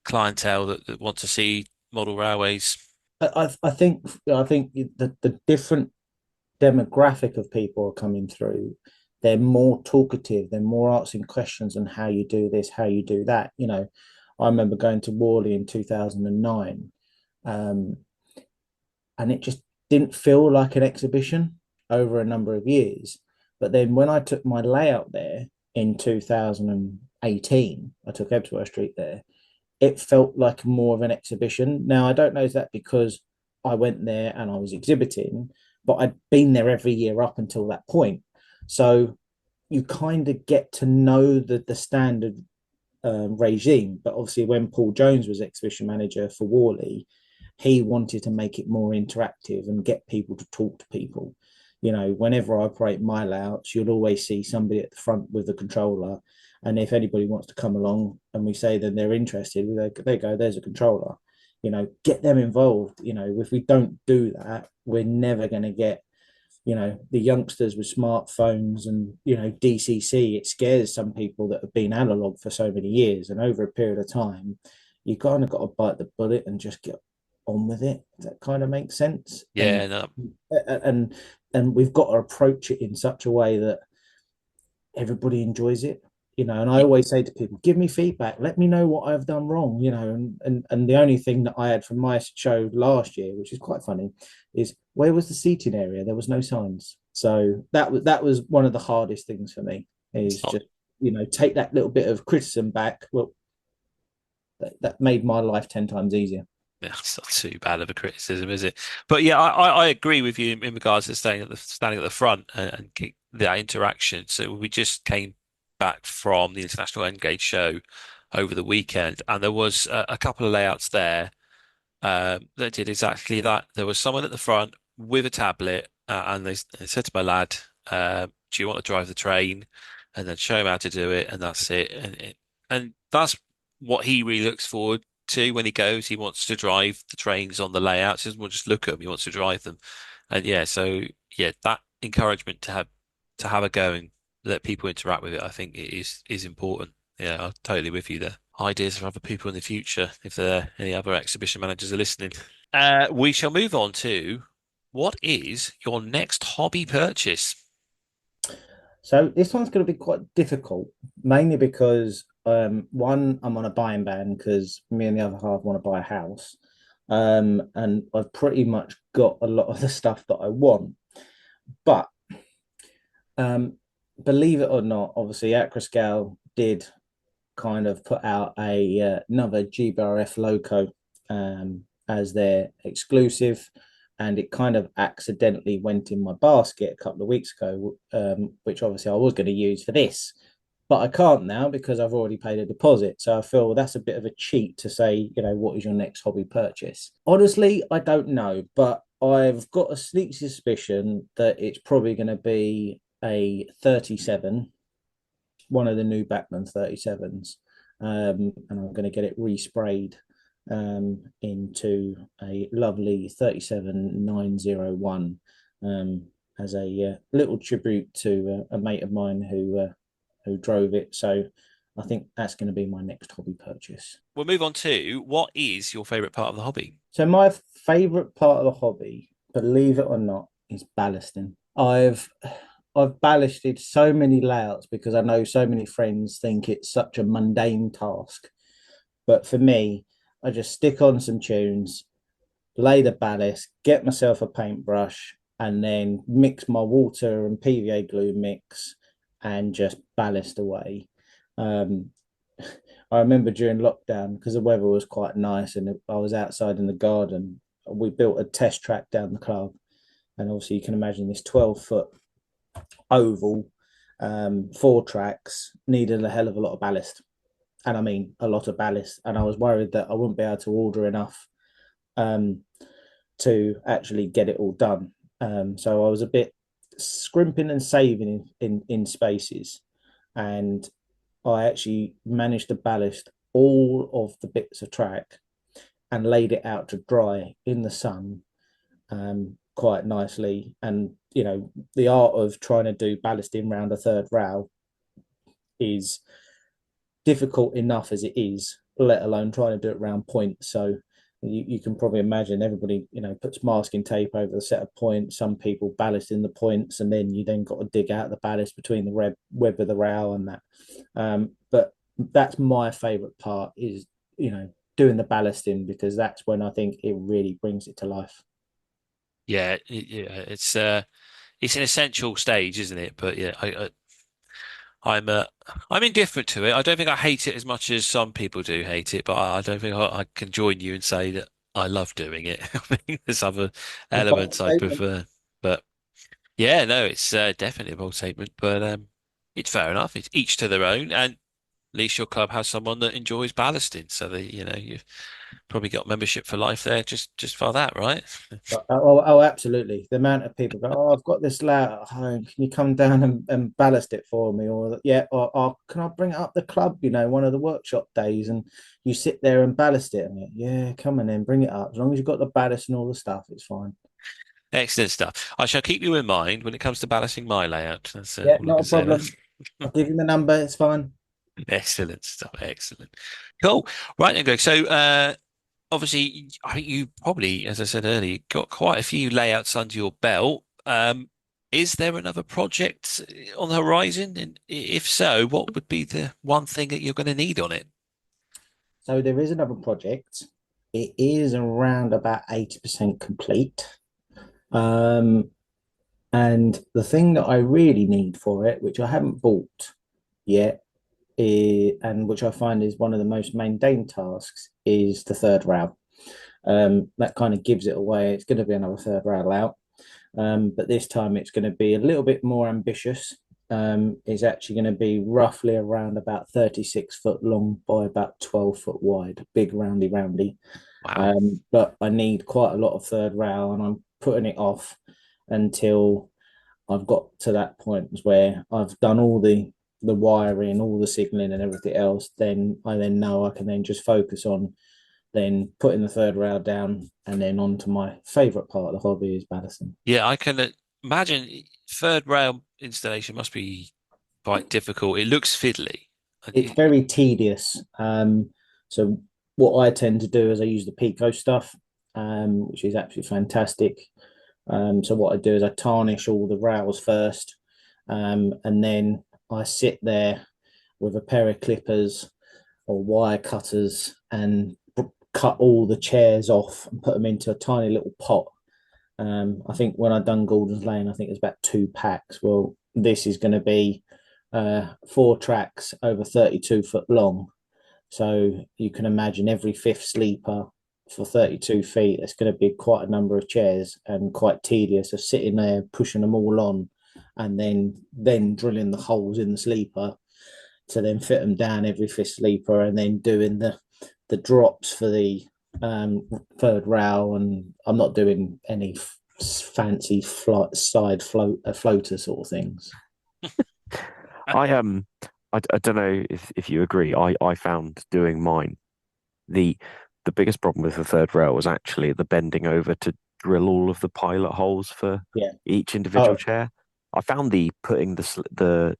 clientele that want to see model railways? I think the different demographic of people are coming through. They're more talkative. They're more asking questions on how you do this, how you do that. I remember going to Worley in 2009, and it just didn't feel like an exhibition over a number of years. But then when I took my layout there in 2018, I took Ebsworth Street there, it felt like more of an exhibition. Now, I don't know, is that because I went there and I was exhibiting, but I'd been there every year up until that point. So you kind of get to know the standard regime. But obviously, when Paul Jones was exhibition manager for Worley, he wanted to make it more interactive and get people to talk to people. Whenever I operate my layouts, you'll always see somebody at the front with a controller. And if anybody wants to come along and we say that they're interested, they go, there's a controller. Get them involved. If we don't do that, we're never going to get, the youngsters with smartphones and, DCC. It scares some people that have been analog for so many years. And over a period of time, you kind of got to bite the bullet and just get on with it. That kind of makes sense. Yeah, no. And we've got to approach it in such a way that everybody enjoys it. And I always say to people, give me feedback, let me know what I've done wrong. And the only thing that I had from my show last year, which is quite funny, is where was the seating area? There was no signs. So that was one of the hardest things for me, is just take that little bit of criticism back. Well, that made my life 10 times easier. Yeah, it's not too bad of a criticism, is it? But yeah, I agree with you in regards to standing at the front and that interaction. So we just came back from the International Engage show over the weekend, and there was a couple of layouts there that did exactly that. There was someone at the front with a tablet, and they said to my lad, "Do you want to drive the train?" And then show him how to do it, and that's it. And that's what he really looks forward to when he goes. He wants to drive the trains on the layouts. He doesn't want to just look at them. He wants to drive them. And yeah, so yeah, that encouragement to have a go and let people interact with it, I think it is important. Yeah, I'm totally with you there. Ideas for other people in the future, if there are any other exhibition managers are listening. We shall move on to what is your next hobby purchase? So this one's going to be quite difficult, mainly because one, I'm on a buying ban because me and the other half want to buy a house, and I've pretty much got a lot of the stuff that I want. But believe it or not, obviously Acroscale did kind of put out another GBRF loco as their exclusive, and it kind of accidentally went in my basket a couple of weeks ago, which obviously I was going to use for this, but I can't now because I've already paid a deposit. So I feel that's a bit of a cheat to say, what is your next hobby purchase? Honestly, I don't know, but I've got a sneak suspicion that it's probably going to be a 37, one of the new Bachmann 37s, and I'm going to get it resprayed into a lovely 37901 as a little tribute to a mate of mine who drove it. So I think that's going to be my next hobby purchase. We'll move on to what is your favourite part of the hobby? So my favourite part of the hobby, believe it or not, is ballasting. I've ballasted so many layouts because I know so many friends think it's such a mundane task. But for me, I just stick on some tunes, lay the ballast, get myself a paintbrush, and then mix my water and PVA glue mix and just ballast away. Um, I remember during lockdown, because the weather was quite nice and I was outside in the garden, we built a test track down the club. And obviously, you can imagine this 12-foot oval, 4 tracks, needed a hell of a lot of ballast. And I mean, a lot of ballast. And I was worried that I wouldn't be able to order enough um, to actually get it all done. So I was a bit scrimping and saving in spaces. And I actually managed to ballast all of the bits of track and laid it out to dry in the sun quite nicely. And, you know, the art of trying to do ballasting round a third rail is difficult enough as it is, let alone trying to do it round points. So you can probably imagine everybody, you know, puts masking tape over the set of points. Some people ballast in the points, and then you then got to dig out the ballast between the web of the rail and that. But that's my favourite part is, you know, doing the ballasting, because that's when I think it really brings it to life. Yeah, it's an essential stage, isn't it? But yeah, I'm indifferent to it. I don't think I hate it as much as some people do hate it, but I don't think I can join you and say that I love doing it. I think there's other elements I prefer. But yeah, no, it's definitely a bold statement. But it's fair enough. It's each to their own, and at least your club has someone that enjoys ballasting, so that you've probably got membership for life there just for that, right? Oh, absolutely. The amount of people go, oh, I've got this loud at home. Can you come down and ballast it for me? Or, yeah, or can I bring it up the club, you know, one of the workshop days, and you sit there and ballast it? And yeah, come on in, bring it up. As long as you've got the ballast and all the stuff, it's fine. Excellent stuff. I shall keep you in mind when it comes to ballasting my layout. That's Yeah, all I not can a say there. problem. I'll give you the number. It's fine. Excellent stuff. Excellent. Cool. Right then, Greg. So, obviously, I think you probably, as I said earlier, got quite a few layouts under your belt. Is there another project on the horizon? And if so, what would be the one thing that you're going to need on it? So there is another project. It is around about 80% complete. Um, and the thing that I really need for it, which I haven't bought yet, and which I find is one of the most mundane tasks, is the third rail. That kind of gives it away. It's going to be another third rail out, but this time it's going to be a little bit more ambitious. It's actually going to be roughly around about 36 foot long by about 12 foot wide, big roundy. Wow. But I need quite a lot of third rail, and I'm putting it off until I've got to that point where I've done all the wiring, all the signaling and everything else. Then I know I can then just focus on then putting the third rail down, and then on to my favourite part of the hobby is ballasting. Yeah, I can imagine third rail installation must be quite difficult. It looks fiddly. It's very tedious. So what I tend to do is I use the Pico stuff, which is absolutely fantastic. So what I do is I tarnish all the rails first, and then I sit there with a pair of clippers or wire cutters and cut all the chairs off and put them into a tiny little pot. I think when I done Gordon's Lane, I think it was about 2 packs. Well, this is going to be 4 tracks over 32 foot long. So you can imagine every fifth sleeper for 32 feet. It's going to be quite a number of chairs and quite tedious of sitting there pushing them all on, and then drilling the holes in the sleeper to then fit them down every fifth sleeper, and then doing the drops for the third rail. And I'm not doing any fancy side floater sort of things. I don't know if you agree. I found doing mine the biggest problem with the third rail was actually the bending over to drill all of the pilot holes for Yeah. each individual Oh, chair. I found the putting the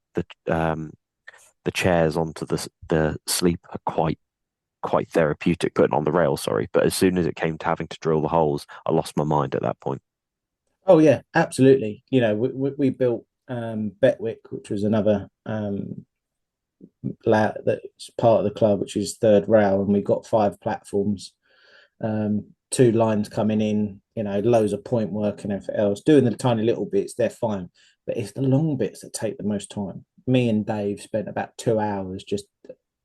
chairs onto the sleeper quite therapeutic, putting on the rail, sorry. But as soon as it came to having to drill the holes, I lost my mind at that point. oh yeah, absolutely. You know, we built Betwick, which was another that's part of the club, which is third rail, and we've got 5 platforms, 2 lines coming in, loads of point work and everything else. Doing the tiny little bits, they're fine, but it's the long bits that take the most time. Me and Dave spent about 2 hours just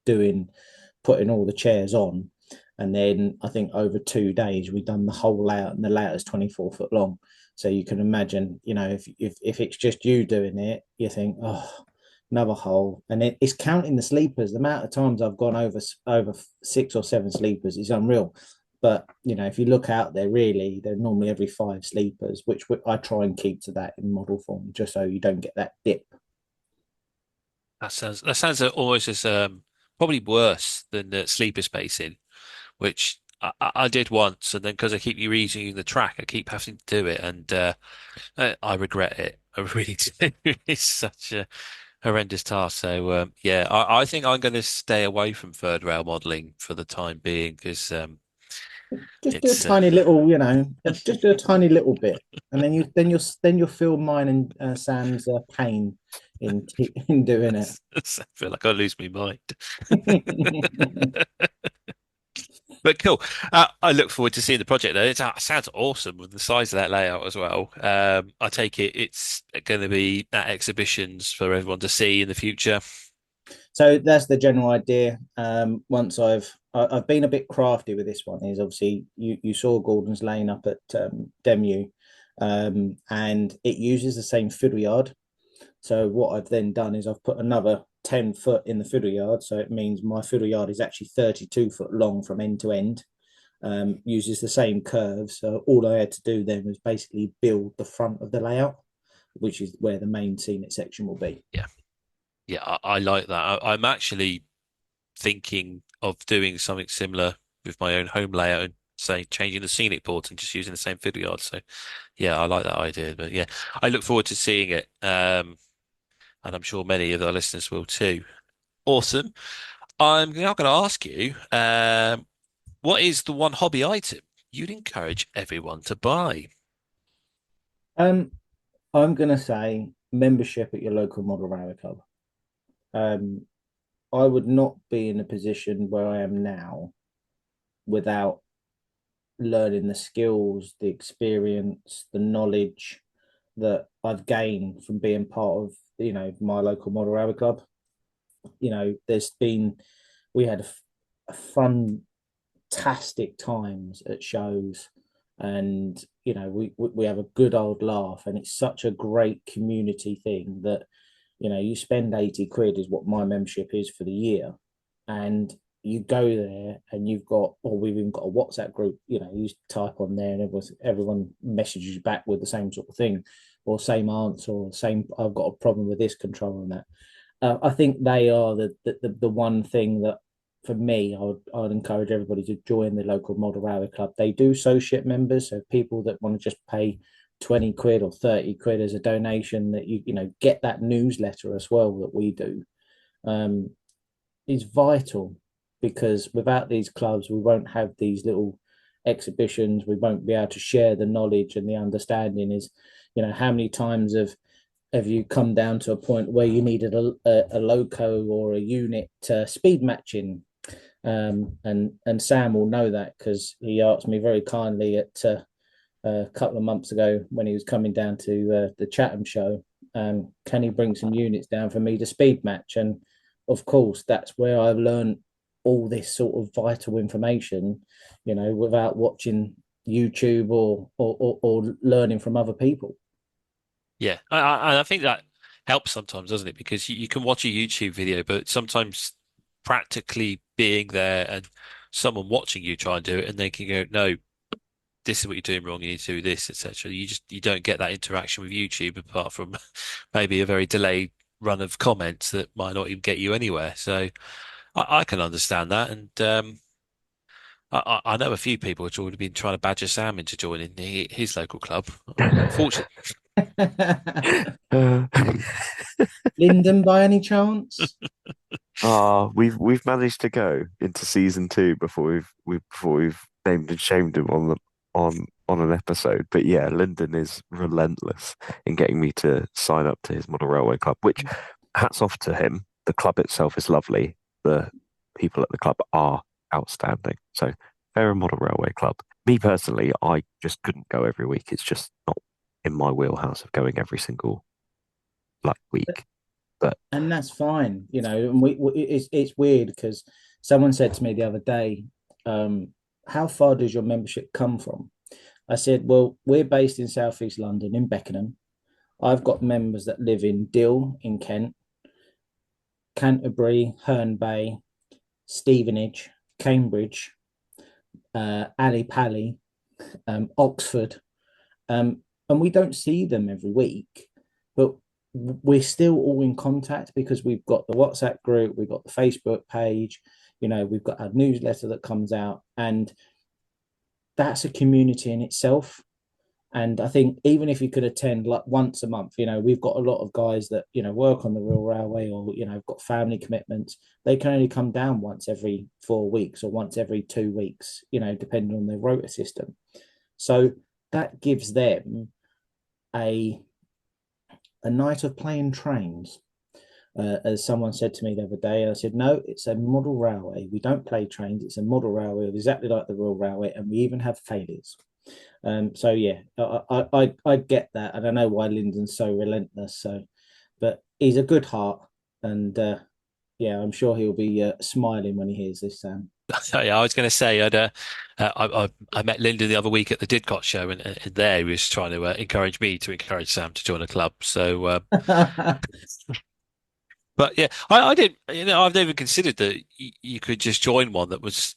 putting all the chairs on, and then I think over 2 days we've done the whole layout, and the layout is 24 foot long. So you can imagine, if it's just you doing it, you think, oh, another hole, and it's counting the sleepers. The amount of times I've gone over 6 or 7 sleepers is unreal. But if you look out there, really, they're normally every 5 sleepers, which I try and keep to that in model form, just so you don't get that dip. That sounds almost as probably worse than the sleeper spacing, which I did once, and then because I keep reusing the track, I keep having to do it, and I regret it. I really do. It's such a horrendous task. So yeah, I think I'm going to stay away from third rail modeling for the time being because Just do a it's tiny little, just do a tiny little bit, and then you'll feel mine and Sam's pain in in doing it. I feel like I lose my mind. So But cool. I look forward to seeing the project though. It sounds awesome with the size of that layout as well. I take it's going to be at exhibitions for everyone to see in the future. that's the general idea. Once I've been a bit crafty with this one. Is obviously you saw Gordon's Lane up at Demu, and it uses the same fiddle yard. So what I've then done is I've put another 10 foot in the fiddle yard. So it means my fiddle yard is actually 32 foot long from end to end. Uses the same curves. So all I had to do then was basically build the front of the layout, which is where the main scenic section will be. Yeah. Yeah, I like that. I'm actually thinking of doing something similar with my own home layout and say changing the scenic port and just using the same fiddle yard. So yeah, I like that idea. But yeah, I look forward to seeing it. And I'm sure many of our listeners will too. Awesome. I'm now going to ask you, what is the one hobby item you'd encourage everyone to buy? Um, I'm gonna say membership at your local model rally club. Um, I would not be in a position where I am now without learning the skills, the experience, the knowledge that I've gained from being part of, my local model rally club. We had a fantastic times at shows, and we have a good old laugh, and it's such a great community thing that you spend 80 quid is what my membership is for the year, and you go there and we've even got a WhatsApp group. You type on there and everyone messages you back with the same sort of thing, or same answer, or same, I've got a problem with this control and that. I think they are the one thing that, for me, I'd encourage everybody to join the local model rally club. They do associate members, so people that want to just pay 20 quid or 30 quid as a donation, that get that newsletter as well that we do, is vital, because without these clubs we won't have these little exhibitions. We won't be able to share the knowledge and the understanding. Is how many times have you come down to a point where you needed a loco or a unit speed matching, and Sam will know that, because he asked me very kindly at a couple of months ago when he was coming down to the Chatham show, can he bring some units down for me to speed match? And of course, that's where I've learned all this sort of vital information, without watching YouTube or learning from other people. Yeah, I think that helps sometimes, doesn't it? Because you can watch a YouTube video, but sometimes practically being there and someone watching you try and do it, and they can go, "No, this is what you're doing wrong. You need to do this, etc." You don't get that interaction with YouTube apart from maybe a very delayed run of comments that might not even get you anywhere. So I can understand that, and I know a few people which have already been trying to badger Sam into joining his local club. Unfortunately. Uh, Lyndon, by any chance? we've managed to go into season 2 before we've named and shamed him on an episode. But yeah, Lyndon is relentless in getting me to sign up to his model railway club, which hats off to him. the club itself is lovely. The people at the club are outstanding. So they're a model railway club. Me personally, I just couldn't go every week. It's just not in my wheelhouse of going every single week. But And that's fine, And it's weird because someone said to me the other day, "How far does your membership come from?" I said, "Well, we're based in Southeast London, in Beckenham. I've got members that live in Dill in Kent, Canterbury, Herne Bay, Stevenage, Cambridge, Ali Pally, Oxford, and we don't see them every week, but we're still all in contact because we've got the WhatsApp group, we've got the Facebook page, we've got our newsletter that comes out, and that's a community in itself. And I think even if you could attend like once a month, we've got a lot of guys that, work on the Royal Railway or, have got family commitments. They can only come down once every 4 weeks or once every 2 weeks, depending on their rota system. So that gives them a night of playing trains. As someone said to me the other day, I said, no, it's a model railway. We don't play trains. It's a model railway, exactly like the Royal Railway, and we even have failures. So yeah, I get that, and I know why Lyndon's so relentless. So, but he's a good heart, and yeah, I'm sure he'll be smiling when he hears this, Sam. Yeah, I was going to say I met Lyndon the other week at the Didcot show, and there he was trying to encourage me to encourage Sam to join a club. So, but yeah, I didn't. I've never considered that you could just join one that was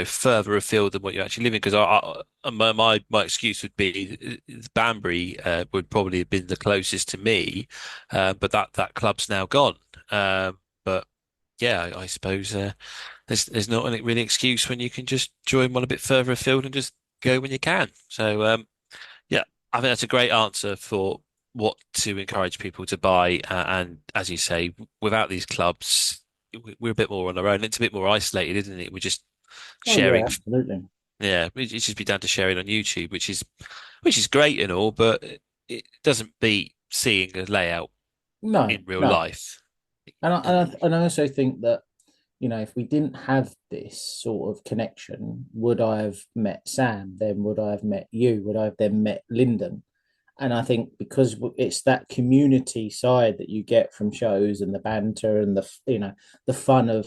further afield than what you actually live in. Because my excuse would be Banbury would probably have been the closest to me, but that club's now gone. But yeah, I suppose there's not a really excuse when you can just join one a bit further afield and just go when you can. So yeah, I think that's a great answer for what to encourage people to buy. And as you say, without these clubs, we're a bit more on our own. It's a bit more isolated, isn't it? We're just Oh yeah, sharing. absolutely. Yeah, it just be down to sharing on YouTube, which is great and all, but it doesn't beat seeing a layout No, in real no. life. And I also think that, if we didn't have this sort of connection, would I have met Sam? Then would I have met you? Would I have then met Lyndon? And I think because it's that community side that you get from shows and the banter and the fun of,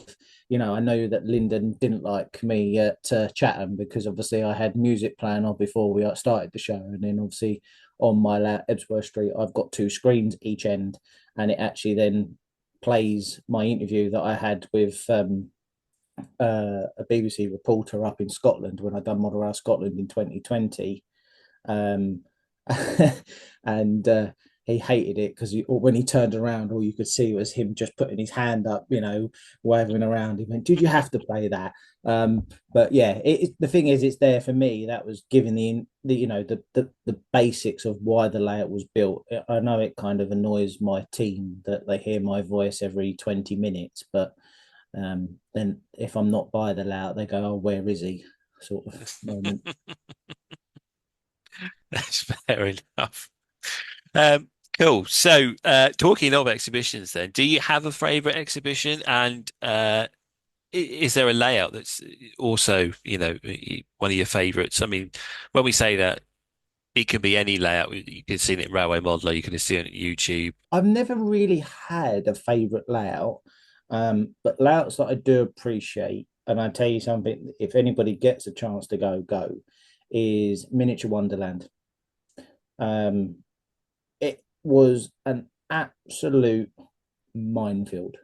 I know that Lyndon didn't like me at Chatham because obviously I had music playing on before we started the show, and then obviously on my Ebsworth Street I've got 2 screens each end, and it actually then plays my interview that I had with a BBC reporter up in Scotland when I done Model Rail Scotland in 2020. Um, and he hated it because when he turned around, all you could see was him just putting his hand up, waving around. He went, "Did you have to play that?" But yeah, the thing is, it's there for me. That was giving the basics of why the layout was built. I know it kind of annoys my team that they hear my voice every 20 minutes, but then if I'm not by the layout, they go, "Oh, where is he?" sort of moment. That's fair enough. Um, cool. So, talking of exhibitions, then, do you have a favorite exhibition? And is there a layout that's also, one of your favorites? I mean, when we say that, it can be any layout. You can see it in Railway Modeler. You can see it on YouTube. I've never really had a favorite layout, but layouts that I do appreciate, and I tell you something, if anybody gets a chance to go, is Miniature Wonderland. It was an absolute minefield.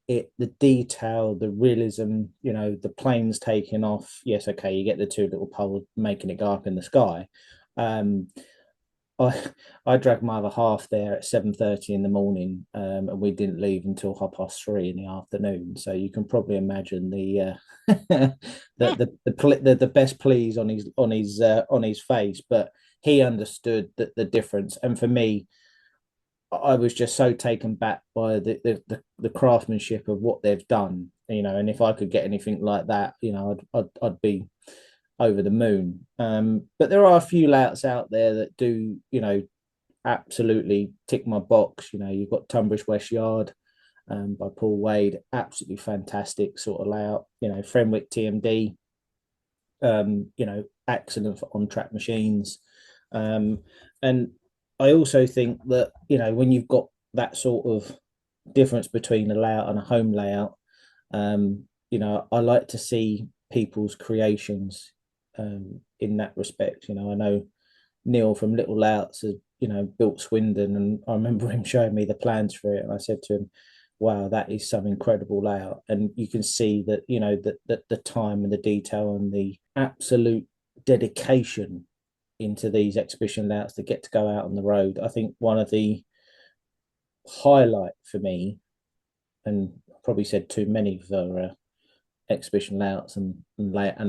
The detail, the realism, the planes taking off. Yes, okay, you get the 2 little poles making it go up in the sky. I dragged my other half there at 7:30 in the morning, and we didn't leave until 3:30 in the afternoon. So you can probably imagine the the best pleas on his face, but he understood the difference. And for me, I was just so taken back by the craftsmanship of what they've done, and if I could get anything like that, I'd be over the moon. But there are a few layouts out there that do, absolutely tick my box. You've got Tunbridge West Yard, by Paul Wade. Absolutely fantastic sort of layout. Fenwick TMD. Excellent for on-track machines. And I also think that, when you've got that sort of difference between a layout and a home layout, I like to see people's creations in that respect. I know Neil from Little Layouts has, built Swindon, and I remember him showing me the plans for it, and I said to him, wow, that is some incredible layout. And you can see that, that the time and the detail and the absolute dedication into these exhibition layouts to get to go out on the road. I think one of the highlight for me, and I probably said too many for exhibition layouts and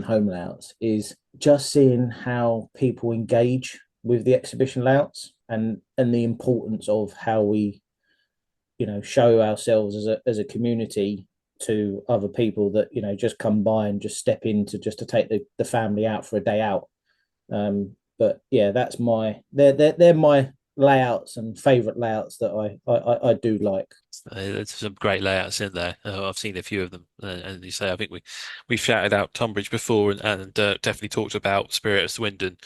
home layouts, is just seeing how people engage with the exhibition layouts, and the importance of how we show ourselves as a community to other people that just come by and just step in to take the family out for a day out. But yeah, that's they're my layouts and favorite layouts that I do like. There's some great layouts in there. I've seen a few of them, and you say I think we shouted out Tonbridge before, and definitely talked about Spirit of Swindon,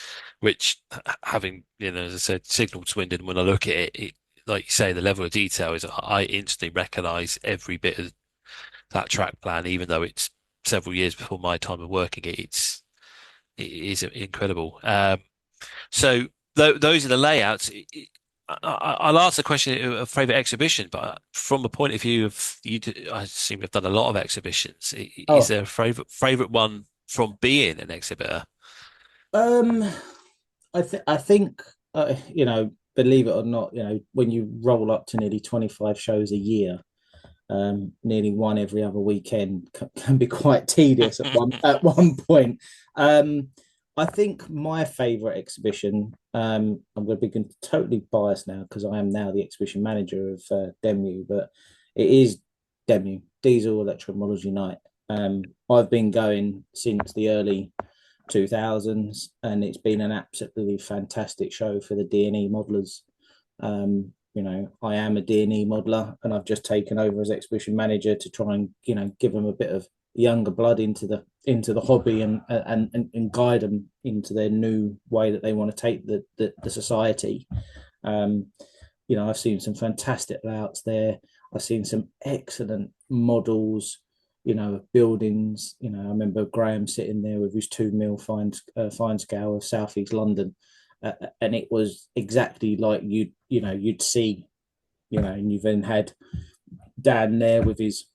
which, having as I said, signalled Swindon. When I look at it, like you say, the level of detail is, I instantly recognise every bit of that track plan, even though it's several years before my time of working it. It is incredible. So those are the layouts. I'll ask the question of favourite exhibition, but from a point of view of I seem to have done a lot of exhibitions. Is there a favourite one from being an exhibitor? I think believe it or not, when you roll up to nearly 25 shows a year, nearly one every other weekend can be quite tedious at one point. I think my favourite exhibition, I'm going to be totally biased now because I am now the exhibition manager of DEMU, but it is DEMU, Diesel Electromodels Unite. I've been going since the early 2000s, and it's been an absolutely fantastic show for the D&E modelers. I am a D&E modeler, and I've just taken over as exhibition manager to try and give them a bit of younger blood into the hobby, and guide them into their new way that they want to take the society. I've seen some fantastic layouts there. I've seen some excellent models, buildings. I remember Graham sitting there with his 2 mil fine scale of Southeast London, and it was exactly like you'd see, and you've then had Dan there with his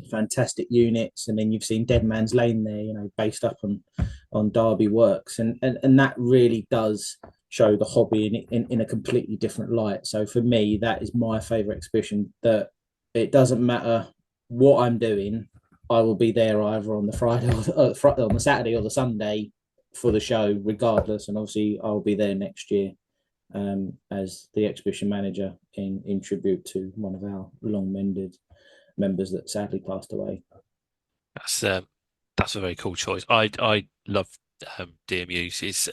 fantastic units, and then you've seen Dead Man's Lane there, based up on Derby Works, and that really does show the hobby in a completely different light. So for me, that is my favorite exhibition. That it doesn't matter what I'm doing, I will be there either on the Friday or on the Saturday or the Sunday for the show, regardless. And obviously, I'll be there next year as the exhibition manager in tribute to one of our long-mended members that sadly passed away. That's a very cool choice. I love DMUs. It's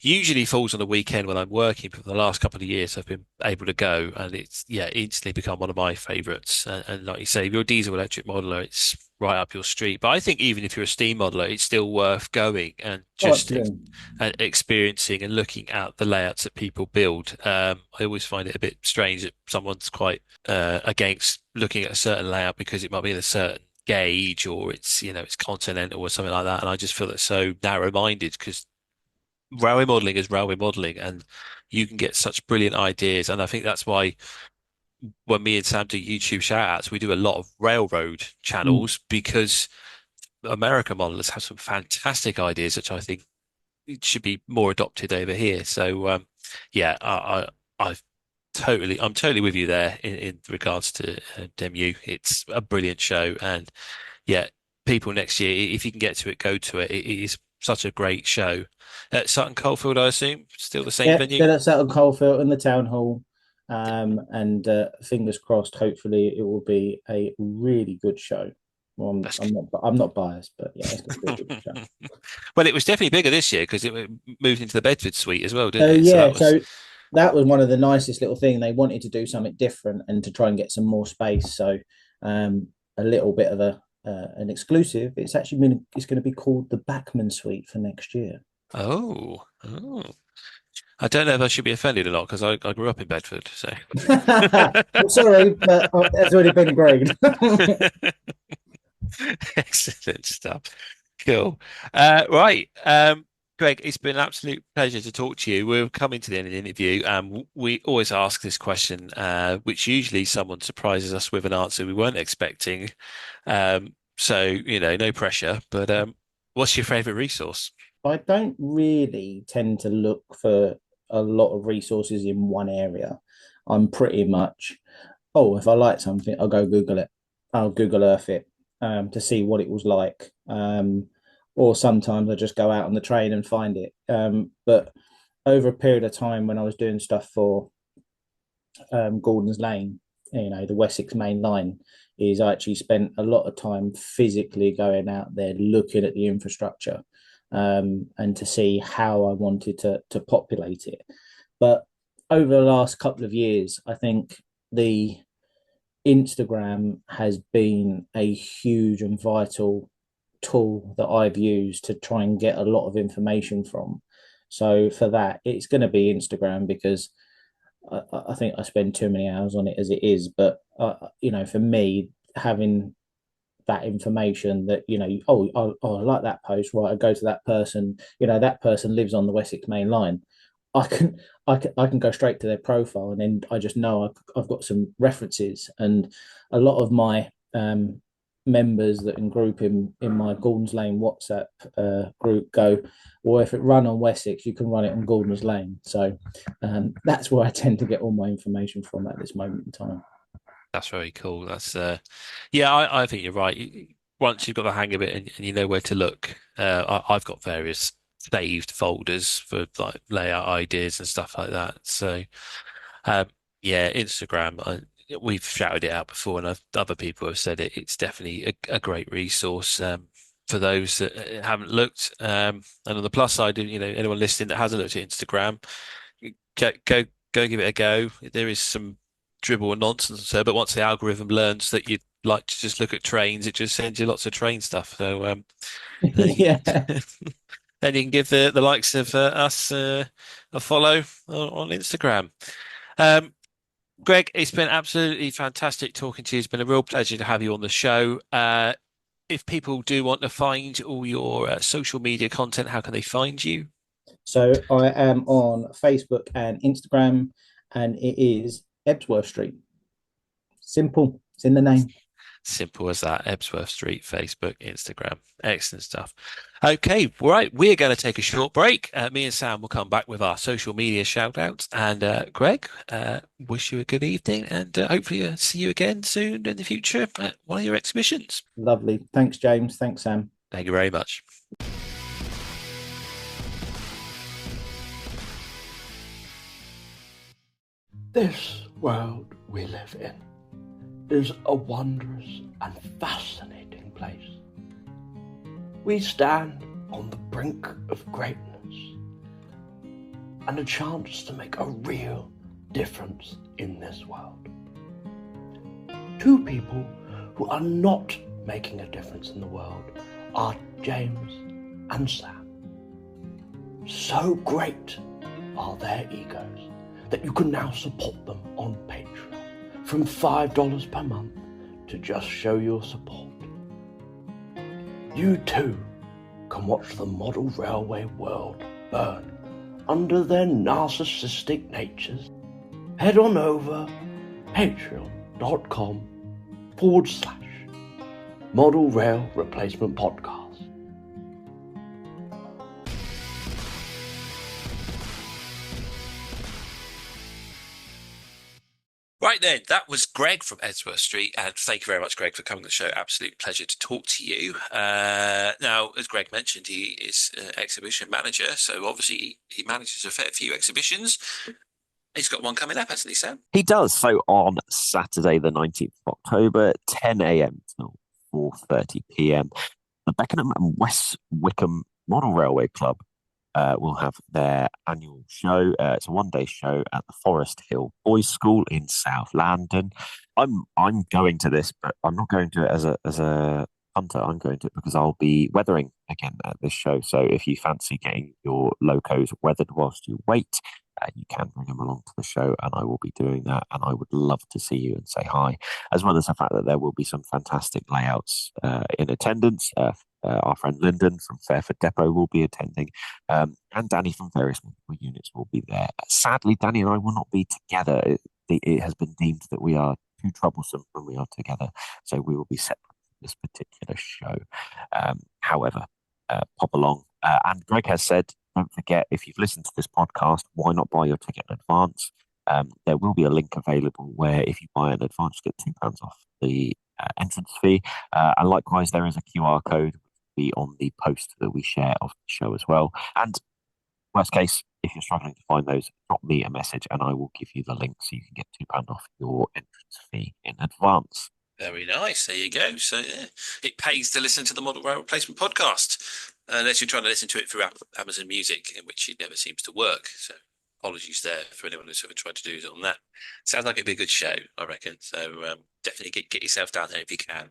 usually falls on the weekend when I'm working, but for the last couple of years I've been able to go, and it's instantly become one of my favourites. And like you say, if you're a diesel electric modeler, it's right up your street. But I think even if you're a steam modeler, it's still worth going and just experiencing and looking at the layouts that people build. I always find it a bit strange that someone's quite against looking at a certain layout because it might be in a certain gauge, or it's continental or something like that. And I just feel that's so narrow-minded, because railway modelling is railway modelling, and you can get such brilliant ideas. And I think that's why when me and Sam do YouTube shout outs, we do a lot of railroad channels, because American modelers have some fantastic ideas, which I think it should be more adopted over here. So I'm totally with you there in regards to DEMU. It's a brilliant show, and people next year, if you can get to it, go to it. It is such a great show. At Sutton Coldfield, I assume, still the same venue? Yeah, at Sutton Coldfield in the town hall. And fingers crossed, hopefully it will be a really good show. Well, I'm not biased, but yeah, it's going to be a good show. Well, it was definitely bigger this year because it moved into the Bedford suite as well, didn't it? So that was one of the nicest little things. They wanted to do something different and to try and get some more space. So a little bit of an exclusive. It's going to be called the Backman Suite for next year. Oh. I don't know if I should be offended or not because I grew up in Bedford. So I'm sorry, but that's already been agreed. excellent stuff. Cool. Right. Greg, it's been an absolute pleasure to talk to you. We're coming to the end of the interview, and we always ask this question, which usually someone surprises us with an answer we weren't expecting. So, no pressure, but what's your favorite resource? I don't really tend to look for a lot of resources in one area. I'm pretty much, if I like something, I'll go Google it. I'll Google Earth it to see what it was like. Or sometimes I just go out on the train and find it. But over a period of time when I was doing stuff for Gordon's Lane, the Wessex main line, is I actually spent a lot of time physically going out there looking at the infrastructure and to see how I wanted to populate it. But over the last couple of years, I think the Instagram has been a huge and vital tool that I've used to try and get a lot of information from. So for that, it's going to be Instagram because I think I spend too many hours on it as it is. But for me, having that information that I like that post, right? I go to that person. That person lives on the Wessex main line. I can go straight to their profile, and then I just know I've got some references. And a lot of my members that in group in my Gordon's Lane WhatsApp group go, well, if it run on Wessex, you can run it on Gordon's Lane. So that's where I tend to get all my information from at this moment in time. That's very cool. That's I think you're right. Once you've got the hang of it and you know where to look, I've got various saved folders for like layout ideas and stuff like that. So Instagram. We've shouted it out before, and other people have said it. It's definitely a great resource for those that haven't looked. And on the plus side, anyone listening that hasn't looked at Instagram, go give it a go. There is some dribble and nonsense there, but once the algorithm learns that you'd like to just look at trains, it just sends you lots of train stuff. So Yeah. then you can give the likes of us a follow on Instagram. Greg, it's been absolutely fantastic talking to you. It's been a real pleasure to have you on the show. If people do want to find all your social media content, how can they find you? So I am on Facebook and Instagram, and it is Ebsworth Street. Simple. It's in the name. Simple as that. Ebsworth Street, Facebook, Instagram. Excellent stuff. Okay, right. We're going to take a short break. Me and Sam will come back with our social media shout outs. And Greg, wish you a good evening and hopefully see you again soon in the future at one of your exhibitions. Lovely. Thanks, James. Thanks, Sam. Thank you very much. This world we live in is a wondrous and fascinating place. We stand on the brink of greatness and a chance to make a real difference in this world. Two people who are not making a difference in the world are James and Sam. So great are their egos that you can now support them on Patreon from $5 per month to just show your support. You too can watch the model railway world burn under their narcissistic natures. Head on over patreon.com/Model Rail Replacement Podcast. Right then, that was Greg from Ebsworth Street, and thank you very much, Greg, for coming to the show. Absolute pleasure to talk to you. Now, as Greg mentioned, he is exhibition manager, so obviously he manages a fair few exhibitions. He's got one coming up, hasn't he, Sam? He does. So on Saturday, the 19th of October, 10 a.m. till 4:30 p.m., the Beckenham and West Wickham Model Railway Club will have their annual show. It's a one-day show at the Forest Hill Boys' School in South London. I'm going to this, but I'm not going to it as a punter. I'm going to it because I'll be weathering again at this show. So if you fancy getting your locos weathered whilst you wait, you can bring them along to the show, and I will be doing that. And I would love to see you and say hi, as well as the fact that there will be some fantastic layouts in attendance. Our friend Lyndon from Fairford Depot will be attending, and Danny from various medical units will be there. Sadly, Danny and I will not be together. It has been deemed that we are too troublesome when we are together, so we will be separate from this particular show. However, pop along. And Greg has said, don't forget, if you've listened to this podcast, why not buy your ticket in advance? There will be a link available where if you buy in advance, you get £2 off the entrance fee. And likewise, there is a QR code be on the post that we share of the show as well. And worst case, if you're struggling to find those, drop me a message and I will give you the link so you can get £2 off your entrance fee in advance. Very nice. There you go. So yeah, it pays to listen to the Model Rail Replacement podcast, unless you're trying to listen to it through Amazon Music, in which it never seems to work. So apologies there for anyone who's ever tried to do it on that. Sounds like it'd be a good show, I reckon. So definitely get yourself down there if you can.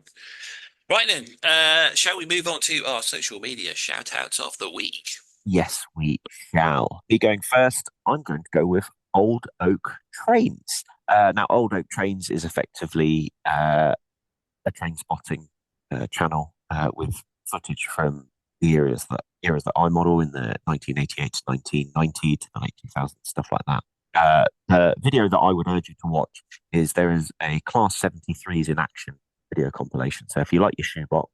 Right then, shall we move on to our social media shout-outs of the week? Yes, we shall. Be going first. I'm going to go with Old Oak Trains. Now, Old Oak Trains is effectively a train spotting channel with footage from the eras that I model in the 1988 to 1990 to the late 2000s, stuff like that. The video that I would urge you to watch is there is a Class 73s in action video compilation. So if you like your shoebox,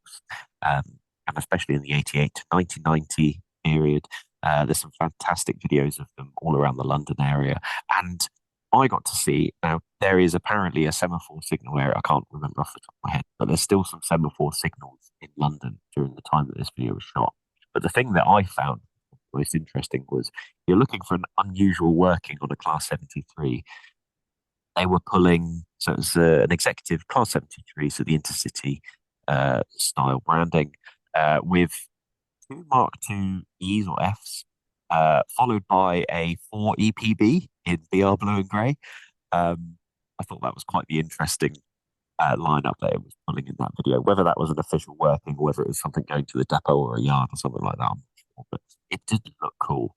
and especially in the 88 to 1990 period, there's some fantastic videos of them all around the London area. And I got to see, now there is apparently a semaphore signal area, I can't remember off the top of my head, but there's still some semaphore signals in London during the time that this video was shot. But the thing that I found most interesting was, you're looking for an unusual working on a Class 73. They were pulling, so it was an executive Class 73, so the Intercity style branding, with 2 Mark II E's or F's, followed by a 4 EPB in BR blue and grey. I thought that was quite the interesting lineup that it was pulling in that video. Whether that was an official working or whether it was something going to the depot or a yard or something like that, I'm not sure, but it did look cool.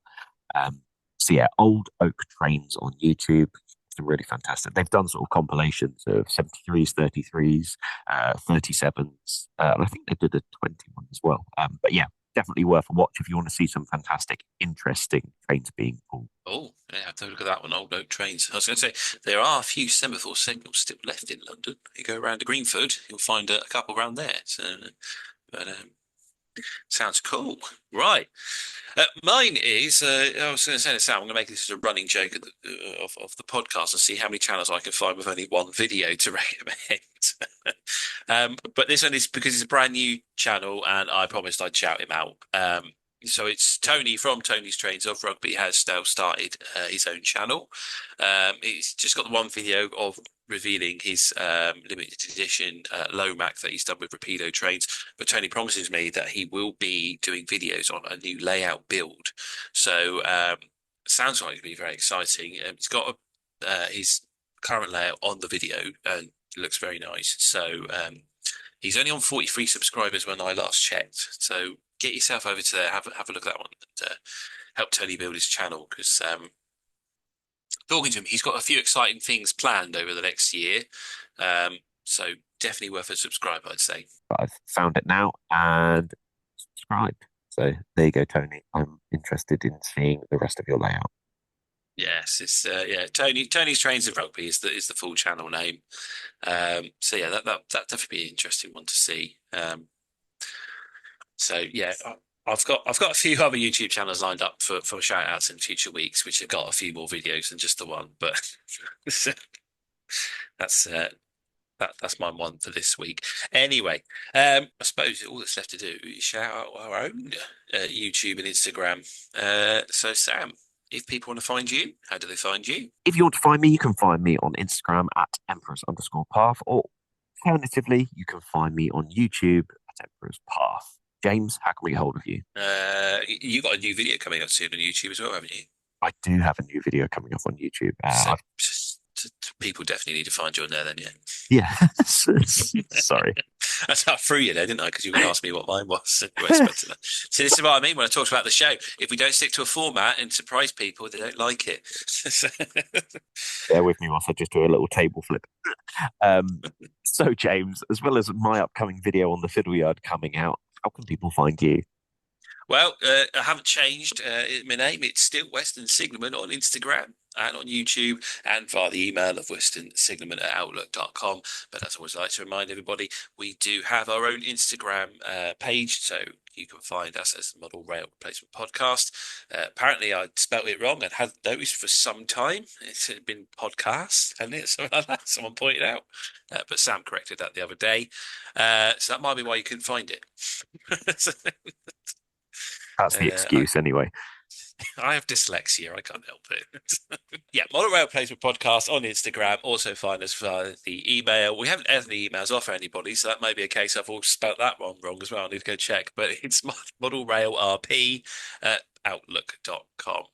So yeah, Old Oak Trains on YouTube. Really fantastic. They've done sort of compilations of 73s, 33s, 37s. And I think they did a 21 as well. But yeah, definitely worth a watch if you want to see some fantastic, interesting trains being pulled. Oh, yeah, have to look at that one, Old Oak Trains. I was going to say, there are a few semaphore signals still left in London. You go around to Greenford, you'll find a couple around there. So, but sounds cool. Right. Mine is, I was going to say to Sam, I'm going to make this as a running joke of the podcast and see how many channels I can find with only one video to recommend. But this one is because it's a brand new channel and I promised I'd shout him out. So it's Tony from Tony's Trains of Rugby has now started his own channel. He's just got the one video of revealing his limited edition Lomac that he's done with Rapido trains. But Tony promises me that he will be doing videos on a new layout build. So sounds like it'll be very exciting. He's got his current layout on the video and it looks very nice. So he's only on 43 subscribers when I last checked. So get yourself over to there, have a look at that one, and help Tony build his channel, because talking to him, he's got a few exciting things planned over the next year. So definitely worth a subscribe, I'd say. I've found it now and subscribed. So there you go, Tony. I'm interested in seeing the rest of your layout. Yes, it's Tony's Trains of Rugby is the full channel name. So yeah, that definitely be an interesting one to see. So yeah, I've got a few other YouTube channels lined up for shout outs in future weeks, which have got a few more videos than just the one. But that's my one for this week. Anyway, I suppose all that's left to do is shout out our own YouTube and Instagram. So Sam, if people want to find you, how do they find you? If you want to find me, you can find me on Instagram at Emperors_Path, or alternatively, you can find me on YouTube at Emperors Path. James, how can we get hold of you? You got a new video coming up soon on YouTube as well, haven't you? I do have a new video coming up on YouTube. So people definitely need to find you on there then, yeah. Yeah. Sorry. That's how I threw you there, didn't I? Because you were going to ask me what mine was. You were expecting that. See, this is what I mean when I talked about the show. If we don't stick to a format and surprise people, they don't like it. Bear with me whilst I just do a little table flip. So, James, as well as my upcoming video on the Fiddle Yard coming out, how can people find you? Well, I haven't changed my name. It's still Western Signalman on Instagram and on YouTube and via the email of westernsignalman@outlook.com. But as I always like to remind everybody, we do have our own Instagram page, so you can find us as Model Rail Replacement Podcast. Apparently, I spelt it wrong and hadn't noticed for some time. It's been podcast, hasn't it? Something like that. Someone pointed out. But Sam corrected that the other day. So that might be why you couldn't find it. That's the excuse, anyway. I have dyslexia. I can't help it. Yeah, Model Rail Replacement Podcast on Instagram. Also find us via the email. We haven't had any emails off anybody, so that may be a case I've all spelt that wrong as well. I need to go check. But it's Model Rail RP at outlook.com.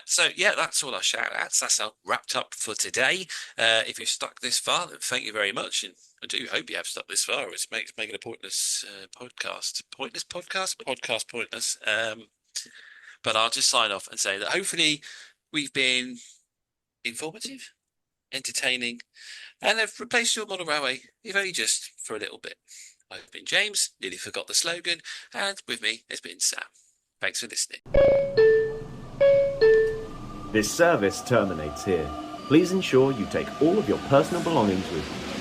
So yeah, that's all our shout outs. That's our wrapped up for today. If you've stuck this far, then thank you very much. And I do hope you have stuck this far. It's making a pointless podcast. Pointless podcast? Podcast pointless. But I'll just sign off and say that hopefully we've been informative, entertaining, and have replaced your model railway, if only just for a little bit. I've been James, nearly forgot the slogan, and with me has been Sam. Thanks for listening. This service terminates here. Please ensure you take all of your personal belongings with you.